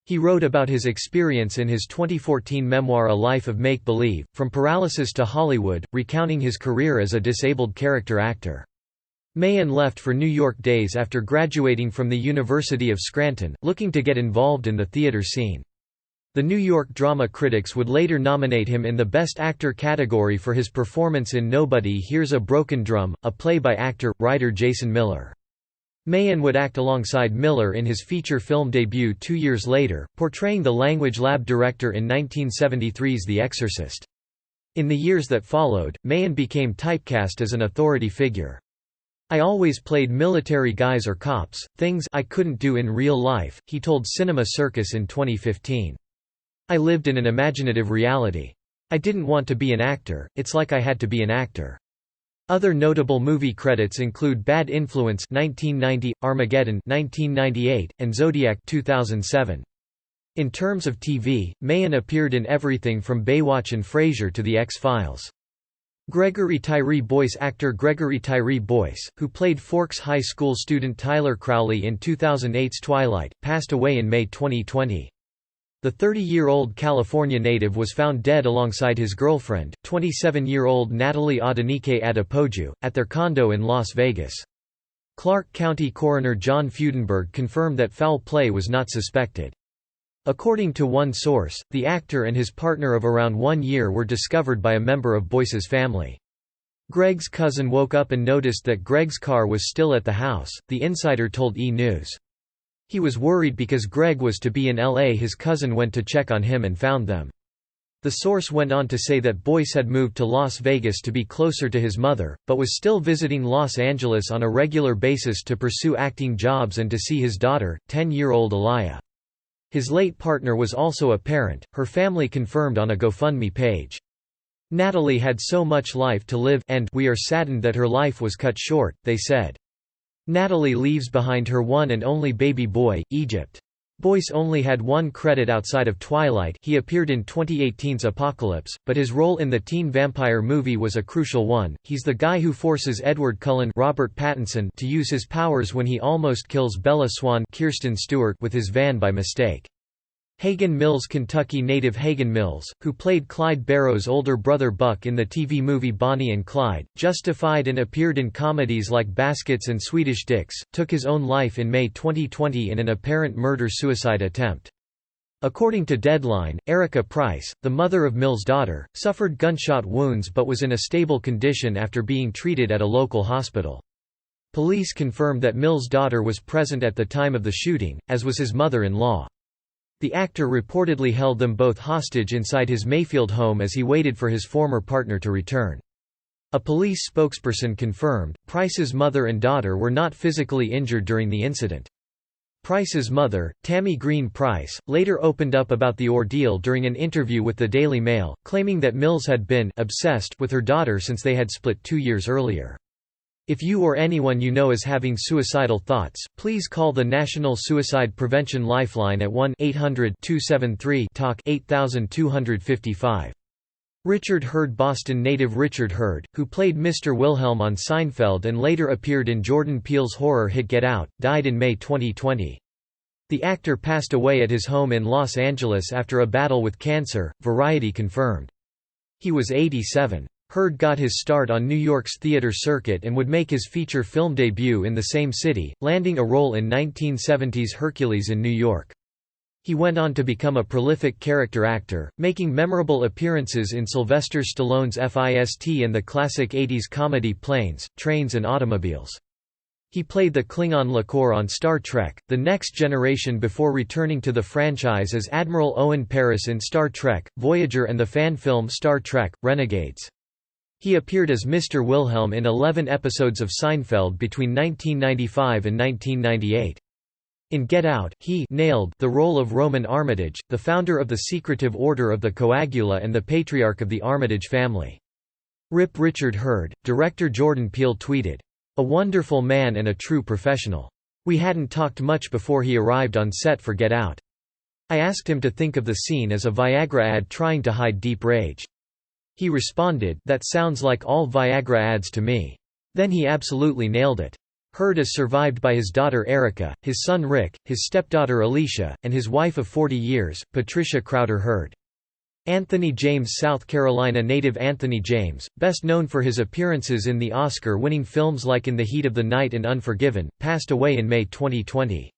He wrote about his experience in his 2014 memoir A Life of Make-Believe, From Paralysis to Hollywood, recounting his career as a disabled character actor. Mahan left for New York days after graduating from the University of Scranton, looking to get involved in the theater scene. The New York Drama Critics would later nominate him in the Best Actor category for his performance in Nobody Hears a Broken Drum, a play by actor-writer Jason Miller. Mahan would act alongside Miller in his feature film debut 2 years later, portraying the language lab director in 1973's The Exorcist. In the years that followed, Mahan became typecast as an authority figure. "I always played military guys or cops, things I couldn't do in real life," he told Cinema Circus in 2015. "I lived in an imaginative reality. I didn't want to be an actor, it's like I had to be an actor." Other notable movie credits include Bad Influence 1990, Armageddon 1998, and Zodiac 2007. In terms of TV, Mahan appeared in everything from Baywatch and Frasier to The X-Files. Gregory Tyree Boyce Actor Gregory Tyree Boyce, who played Forks High School student Tyler Crowley in 2008's Twilight, passed away in May 2020. The 30-year-old California native was found dead alongside his girlfriend, 27-year-old Natalie Adenike Adepoju, at their condo in Las Vegas. Clark County Coroner John Freudenberg confirmed that foul play was not suspected. According to one source, the actor and his partner of around 1 year were discovered by a member of Boyce's family. Greg's cousin woke up and noticed that Greg's car was still at the house, the insider told E! News. He was worried because Greg was to be in LA. His cousin went to check on him and found them. The source went on to say that Boyce had moved to Las Vegas to be closer to his mother, but was still visiting Los Angeles on a regular basis to pursue acting jobs and to see his daughter, 10-year-old Aliyah. His late partner was also a parent, her family confirmed on a GoFundMe page. "Natalie had so much life to live and we are saddened that her life was cut short," they said. Natalie leaves behind her one and only baby boy, Egypt. Boyce only had one credit outside of Twilight. He appeared in 2018's Apocalypse, but his role in the teen vampire movie was a crucial one. He's the guy who forces Edward Cullen, Robert Pattinson, to use his powers when he almost kills Bella Swan, Kirsten Stewart, with his van by mistake. Hagen Mills Kentucky native Hagen Mills, who played Clyde Barrow's older brother Buck in the TV movie Bonnie and Clyde, Justified and appeared in comedies like Baskets and Swedish Dicks, took his own life in May 2020 in an apparent murder-suicide attempt. According to Deadline, Erica Price, the mother of Mills' daughter, suffered gunshot wounds but was in a stable condition after being treated at a local hospital. Police confirmed that Mills' daughter was present at the time of the shooting, as was his mother-in-law. The actor reportedly held them both hostage inside his Mayfield home as he waited for his former partner to return. A police spokesperson confirmed, Price's mother and daughter were not physically injured during the incident. Price's mother, Tammy Green Price, later opened up about the ordeal during an interview with the Daily Mail, claiming that Mills had been obsessed with her daughter since they had split 2 years earlier. "If you or anyone you know is having suicidal thoughts, please call the National Suicide Prevention Lifeline at 1-800-273-TALK 8255. Richard Hurd Boston native Richard Hurd, who played Mr. Wilhelm on Seinfeld and later appeared in Jordan Peele's horror hit Get Out, died in May 2020. The actor passed away at his home in Los Angeles after a battle with cancer, Variety confirmed. He was 87. Hurd got his start on New York's theater circuit and would make his feature film debut in the same city, landing a role in 1970's Hercules in New York. He went on to become a prolific character actor, making memorable appearances in Sylvester Stallone's Fist and the classic 80s comedy Planes, Trains and Automobiles. He played the Klingon Lakor on Star Trek: The Next Generation before returning to the franchise as Admiral Owen Paris in Star Trek, Voyager and the fan film Star Trek, Renegades. He appeared as Mr. Wilhelm in 11 episodes of Seinfeld between 1995 and 1998. In Get Out, he nailed the role of Roman Armitage, the founder of the Secretive Order of the Coagula and the patriarch of the Armitage family. "Rip Richard Hurd," director Jordan Peele tweeted. "A wonderful man and a true professional. We hadn't talked much before he arrived on set for Get Out. I asked him to think of the scene as a Viagra ad trying to hide deep rage. He responded, 'That sounds like all Viagra ads to me.' Then he absolutely nailed it." Hurd is survived by his daughter Erica, his son Rick, his stepdaughter Alicia, and his wife of 40 years, Patricia Crowder Hurd. Anthony James South Carolina native Anthony James, best known for his appearances in the Oscar-winning films like In the Heat of the Night and Unforgiven, passed away in May 2020.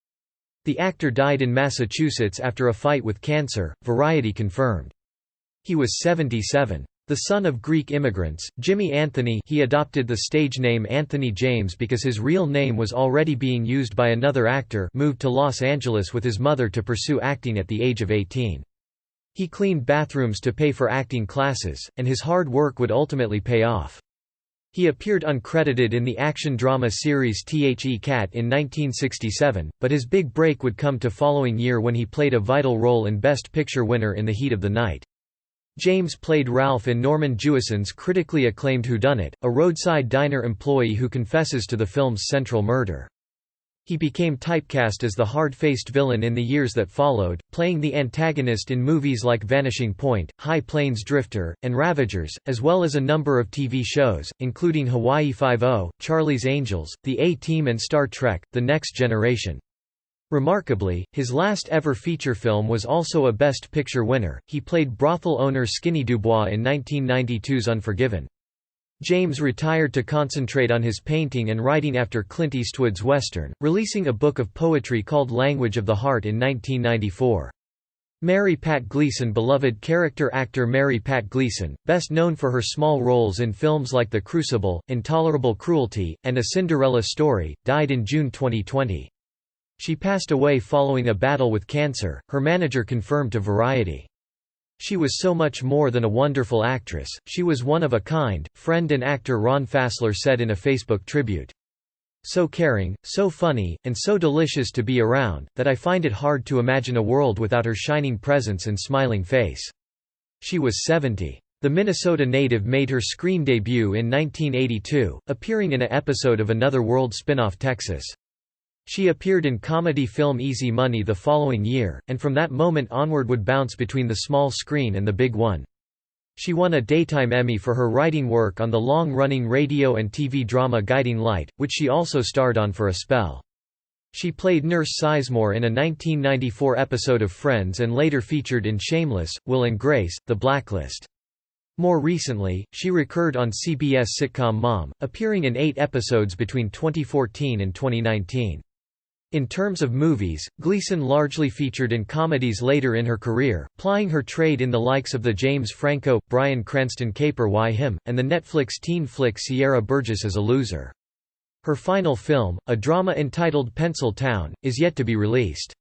The actor died in Massachusetts after a fight with cancer, Variety confirmed. He was 77. The son of Greek immigrants, Jimmy Anthony, he adopted the stage name Anthony James because his real name was already being used by another actor, moved to Los Angeles with his mother to pursue acting at the age of 18. He cleaned bathrooms to pay for acting classes, and his hard work would ultimately pay off. He appeared uncredited in the action-drama series The Cat in 1967, but his big break would come the following year when he played a vital role in Best Picture winner In the Heat of the Night. James played Ralph in Norman Jewison's critically acclaimed Whodunit, a roadside diner employee who confesses to the film's central murder. He became typecast as the hard-faced villain in the years that followed, playing the antagonist in movies like Vanishing Point, High Plains Drifter, and Ravagers, as well as a number of TV shows, including Hawaii Five-0, Charlie's Angels, The A-Team and Star Trek: The Next Generation. Remarkably, his last ever feature film was also a Best Picture winner. He played brothel owner Skinny Dubois in 1992's Unforgiven. James retired to concentrate on his painting and writing after Clint Eastwood's Western, releasing a book of poetry called Language of the Heart in 1994. Mary Pat Gleason. Beloved character actor Mary Pat Gleason, best known for her small roles in films like The Crucible, Intolerable Cruelty, and A Cinderella Story, died in June 2020. She passed away following a battle with cancer, her manager confirmed to Variety. She was so much more than a wonderful actress, she was one of a kind, friend and actor Ron Fassler said in a Facebook tribute. So caring, so funny, and so delicious to be around, that I find it hard to imagine a world without her shining presence and smiling face. She was 70. The Minnesota native made her screen debut in 1982, appearing in an episode of Another World spin-off Texas. She appeared in comedy film Easy Money the following year, and from that moment onward would bounce between the small screen and the big one. She won a Daytime Emmy for her writing work on the long-running radio and TV drama Guiding Light, which she also starred on for a spell. She played Nurse Sizemore in a 1994 episode of Friends and later featured in Shameless, Will and Grace, The Blacklist. More recently, she recurred on CBS sitcom Mom, appearing in 8 episodes between 2014 and 2019. In terms of movies, Gleason largely featured in comedies later in her career, plying her trade in the likes of the James Franco, Bryan Cranston caper Why Him, and the Netflix teen flick Sierra Burgess as a Loser. Her final film, a drama entitled Pencil Town, is yet to be released.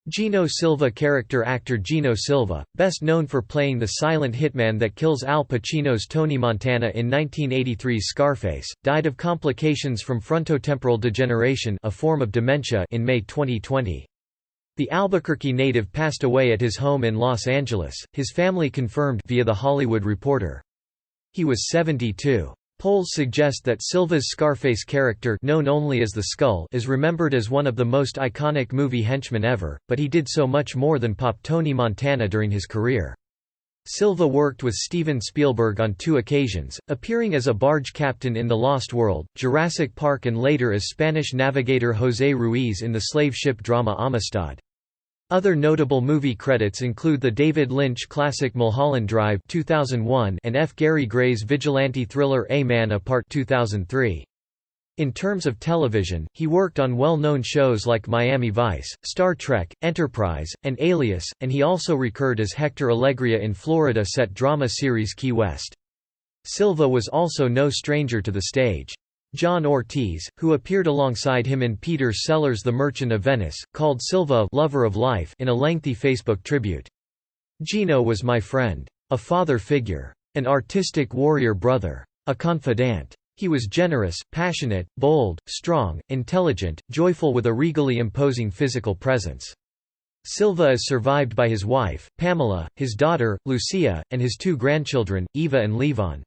Gino Silva. Character actor Gino Silva, best known for playing the silent hitman that kills Al Pacino's Tony Montana in 1983's Scarface, died of complications from frontotemporal degeneration, a form of dementia, in May 2020. The Albuquerque native passed away at his home in Los Angeles, his family confirmed via The Hollywood Reporter. He was 72. Polls suggest that Silva's Scarface character, known only as the Skull, is remembered as one of the most iconic movie henchmen ever, but he did so much more than pop Tony Montana during his career. Silva worked with Steven Spielberg on 2 occasions, appearing as a barge captain in The Lost World, Jurassic Park and later as Spanish navigator José Ruiz in the slave ship drama Amistad. Other notable movie credits include the David Lynch classic Mulholland Drive 2001 and F. Gary Gray's vigilante thriller A Man Apart 2003. In terms of television, he worked on well-known shows like Miami Vice, Star Trek, Enterprise, and Alias, and he also recurred as Hector Alegria in Florida-set drama series Key West. Silva was also no stranger to the stage. John Ortiz, who appeared alongside him in Peter Sellers' The Merchant of Venice, called Silva "lover of life" in a lengthy Facebook tribute. Gino was my friend. A father figure. An artistic warrior brother. A confidant. He was generous, passionate, bold, strong, intelligent, joyful with a regally imposing physical presence. Silva is survived by his wife, Pamela, his daughter, Lucia, and his 2 grandchildren, Eva and Levon.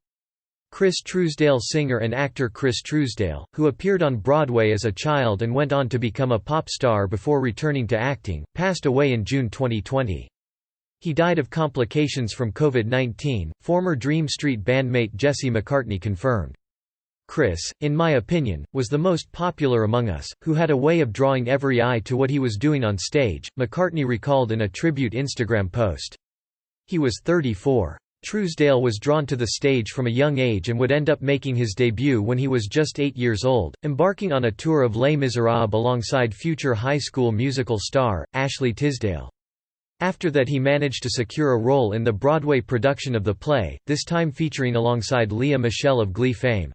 Chris Truesdale. Singer and actor Chris Truesdale, who appeared on Broadway as a child and went on to become a pop star before returning to acting, passed away in June 2020. He died of complications from COVID-19, former Dream Street bandmate Jesse McCartney confirmed. Chris, in my opinion, was the most popular among us, who had a way of drawing every eye to what he was doing on stage, McCartney recalled in a tribute Instagram post. He was 34. Truesdale was drawn to the stage from a young age and would end up making his debut when he was just 8 years old, embarking on a tour of Les Miserables alongside future High School Musical star, Ashley Tisdale. After that he managed to secure a role in the Broadway production of the play, this time featuring alongside Lea Michele of Glee fame.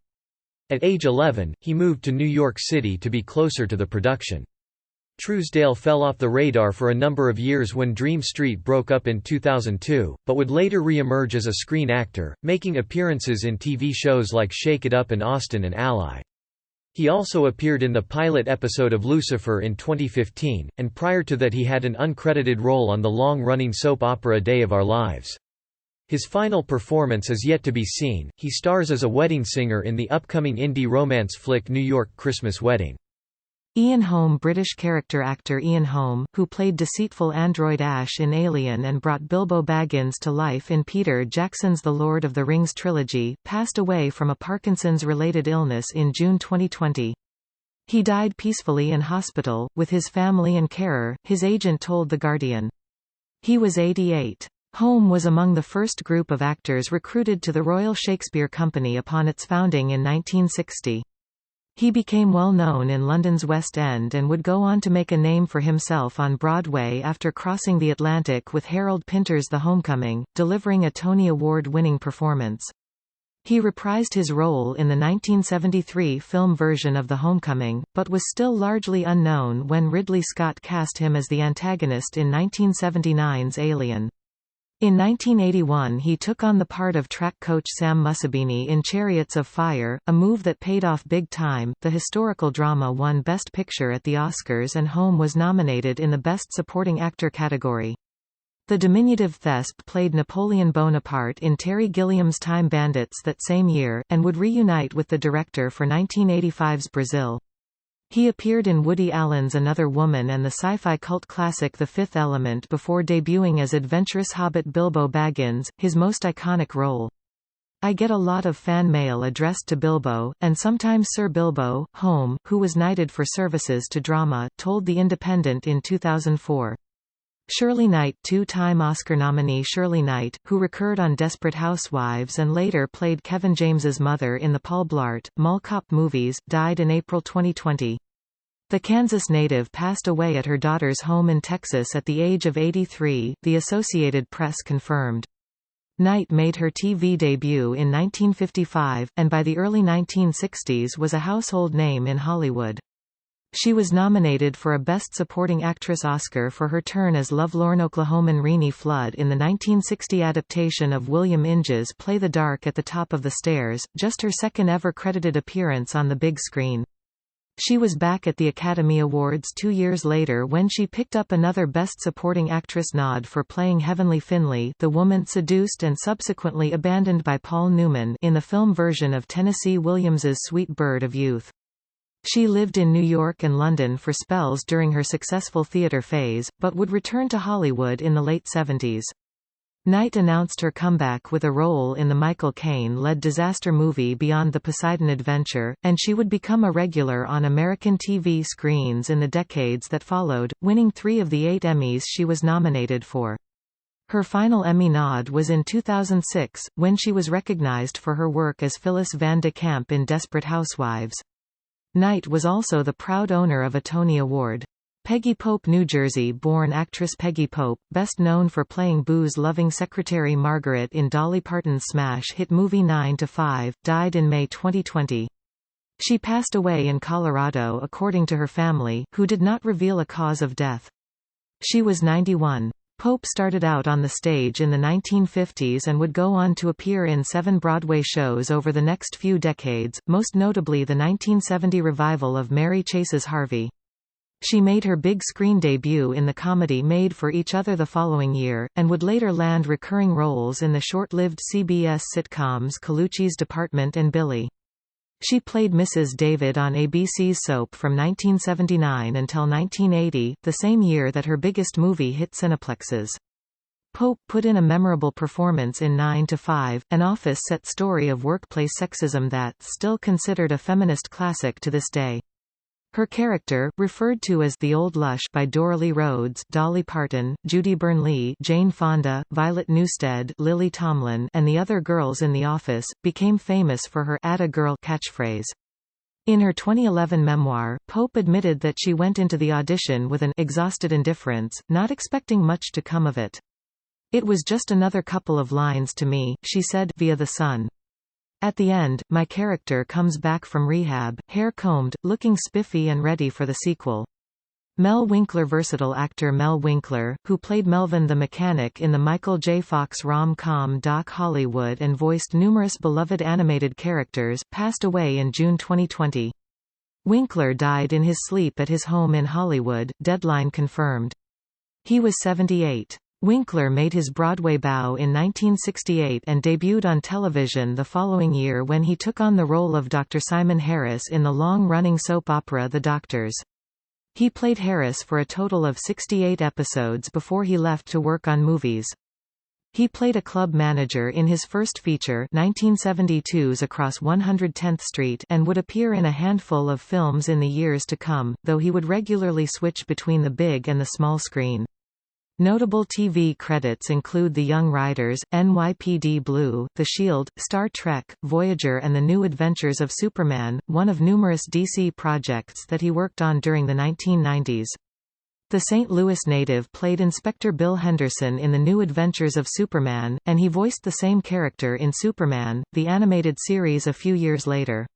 At age 11, he moved to New York City to be closer to the production. Truesdale fell off the radar for a number of years when Dream Street broke up in 2002, but would later re-emerge as a screen actor, making appearances in TV shows like Shake It Up and Austin and Ally. He also appeared in the pilot episode of Lucifer in 2015, and prior to that he had an uncredited role on the long-running soap opera Day of Our Lives. His final performance is yet to be seen. He stars as a wedding singer in the upcoming indie romance flick New York Christmas Wedding. Ian Holm. British character actor Ian Holm, who played deceitful android Ash in Alien and brought Bilbo Baggins to life in Peter Jackson's The Lord of the Rings trilogy, passed away from a Parkinson's-related illness in June 2020. He died peacefully in hospital, with his family and carer, his agent told The Guardian. He was 88. Holm was among the first group of actors recruited to the Royal Shakespeare Company upon its founding in 1960. He became well known in London's West End and would go on to make a name for himself on Broadway after crossing the Atlantic with Harold Pinter's The Homecoming, delivering a Tony Award-winning performance. He reprised his role in the 1973 film version of The Homecoming, but was still largely unknown when Ridley Scott cast him as the antagonist in 1979's Alien. In 1981 he took on the part of track coach Sam Mussabini in Chariots of Fire, a move that paid off big time. The historical drama won Best Picture at the Oscars and Holm was nominated in the Best Supporting Actor category. The diminutive Thesp played Napoleon Bonaparte in Terry Gilliam's Time Bandits that same year, and would reunite with the director for 1985's Brazil. He appeared in Woody Allen's Another Woman and the sci-fi cult classic The Fifth Element before debuting as adventurous hobbit Bilbo Baggins, his most iconic role. "I get a lot of fan mail addressed to Bilbo, and sometimes Sir Bilbo," Holm, who was knighted for services to drama, told The Independent in 2004. Shirley Knight, two-time Oscar nominee Shirley Knight, who recurred on Desperate Housewives and later played Kevin James's mother in the Paul Blart, Mall Cop movies, died in April 2020. The Kansas native passed away at her daughter's home in Texas at the age of 83, the Associated Press confirmed. Knight made her TV debut in 1955, and by the early 1960s was a household name in Hollywood. She was nominated for a Best Supporting Actress Oscar for her turn as lovelorn Oklahoman Renee Flood in the 1960 adaptation of William Inge's play The Dark at the Top of the Stairs, just her second ever credited appearance on the big screen. She was back at the Academy Awards 2 years later when she picked up another Best Supporting Actress nod for playing Heavenly Finley, the woman seduced and subsequently abandoned by Paul Newman, in the film version of Tennessee Williams's Sweet Bird of Youth. She lived in New York and London for spells during her successful theatre phase, but would return to Hollywood in the late 70s. Knight announced her comeback with a role in the Michael Caine-led disaster movie Beyond the Poseidon Adventure, and she would become a regular on American TV screens in the decades that followed, winning 3 of the 8 Emmys she was nominated for. Her final Emmy nod was in 2006, when she was recognized for her work as Phyllis Van de Kamp in Desperate Housewives. Knight was also the proud owner of a Tony Award. Peggy Pope. New Jersey-born actress Peggy Pope, best known for playing booze-loving secretary Margaret in Dolly Parton's smash hit movie 9 to 5, died in May 2020. She passed away in Colorado according to her family, who did not reveal a cause of death. She was 91. Pope started out on the stage in the 1950s and would go on to appear in 7 Broadway shows over the next few decades, most notably the 1970 revival of Mary Chase's Harvey. She made her big screen debut in the comedy Made for Each Other the following year, and would later land recurring roles in the short-lived CBS sitcoms Colucci's Department and Billy. She played Mrs. David on ABC's soap from 1979 until 1980, the same year that her biggest movie hit Cineplexes. Pope put in a memorable performance in 9 to 5, an office-set story of workplace sexism that's still considered a feminist classic to this day. Her character, referred to as the Old Lush by Doralee Rhodes, Dolly Parton, Judy Bernlee, Jane Fonda, Violet Newstead, Lily Tomlin, and the other girls in the office, became famous for her "Atta Girl" catchphrase. In her 2011 memoir, Pope admitted that she went into the audition with an exhausted indifference, not expecting much to come of it. "It was just another couple of lines to me," she said, via The Sun. "At the end, my character comes back from rehab, hair combed, looking spiffy and ready for the sequel." Mel Winkler. Versatile actor Mel Winkler, who played Melvin the Mechanic in the Michael J. Fox rom-com Doc Hollywood and voiced numerous beloved animated characters, passed away in June 2020. Winkler died in his sleep at his home in Hollywood, Deadline confirmed. He was 78. Winkler made his Broadway bow in 1968 and debuted on television the following year when he took on the role of Dr. Simon Harris in the long-running soap opera The Doctors. He played Harris for a total of 68 episodes before he left to work on movies. He played a club manager in his first feature 1972's Across 110th Street and would appear in a handful of films in the years to come, though he would regularly switch between the big and the small screen. Notable TV credits include The Young Riders, NYPD Blue, The Shield, Star Trek, Voyager and The New Adventures of Superman, one of numerous DC projects that he worked on during the 1990s. The St. Louis native played Inspector Bill Henderson in The New Adventures of Superman, and he voiced the same character in Superman, the animated series a few years later.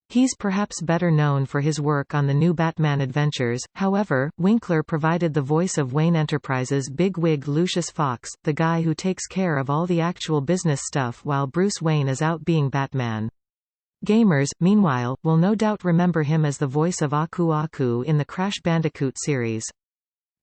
He's perhaps better known for his work on the new Batman adventures. However, Winkler provided the voice of Wayne Enterprises' bigwig Lucius Fox, the guy who takes care of all the actual business stuff while Bruce Wayne is out being Batman. Gamers, meanwhile, will no doubt remember him as the voice of Aku Aku in the Crash Bandicoot series.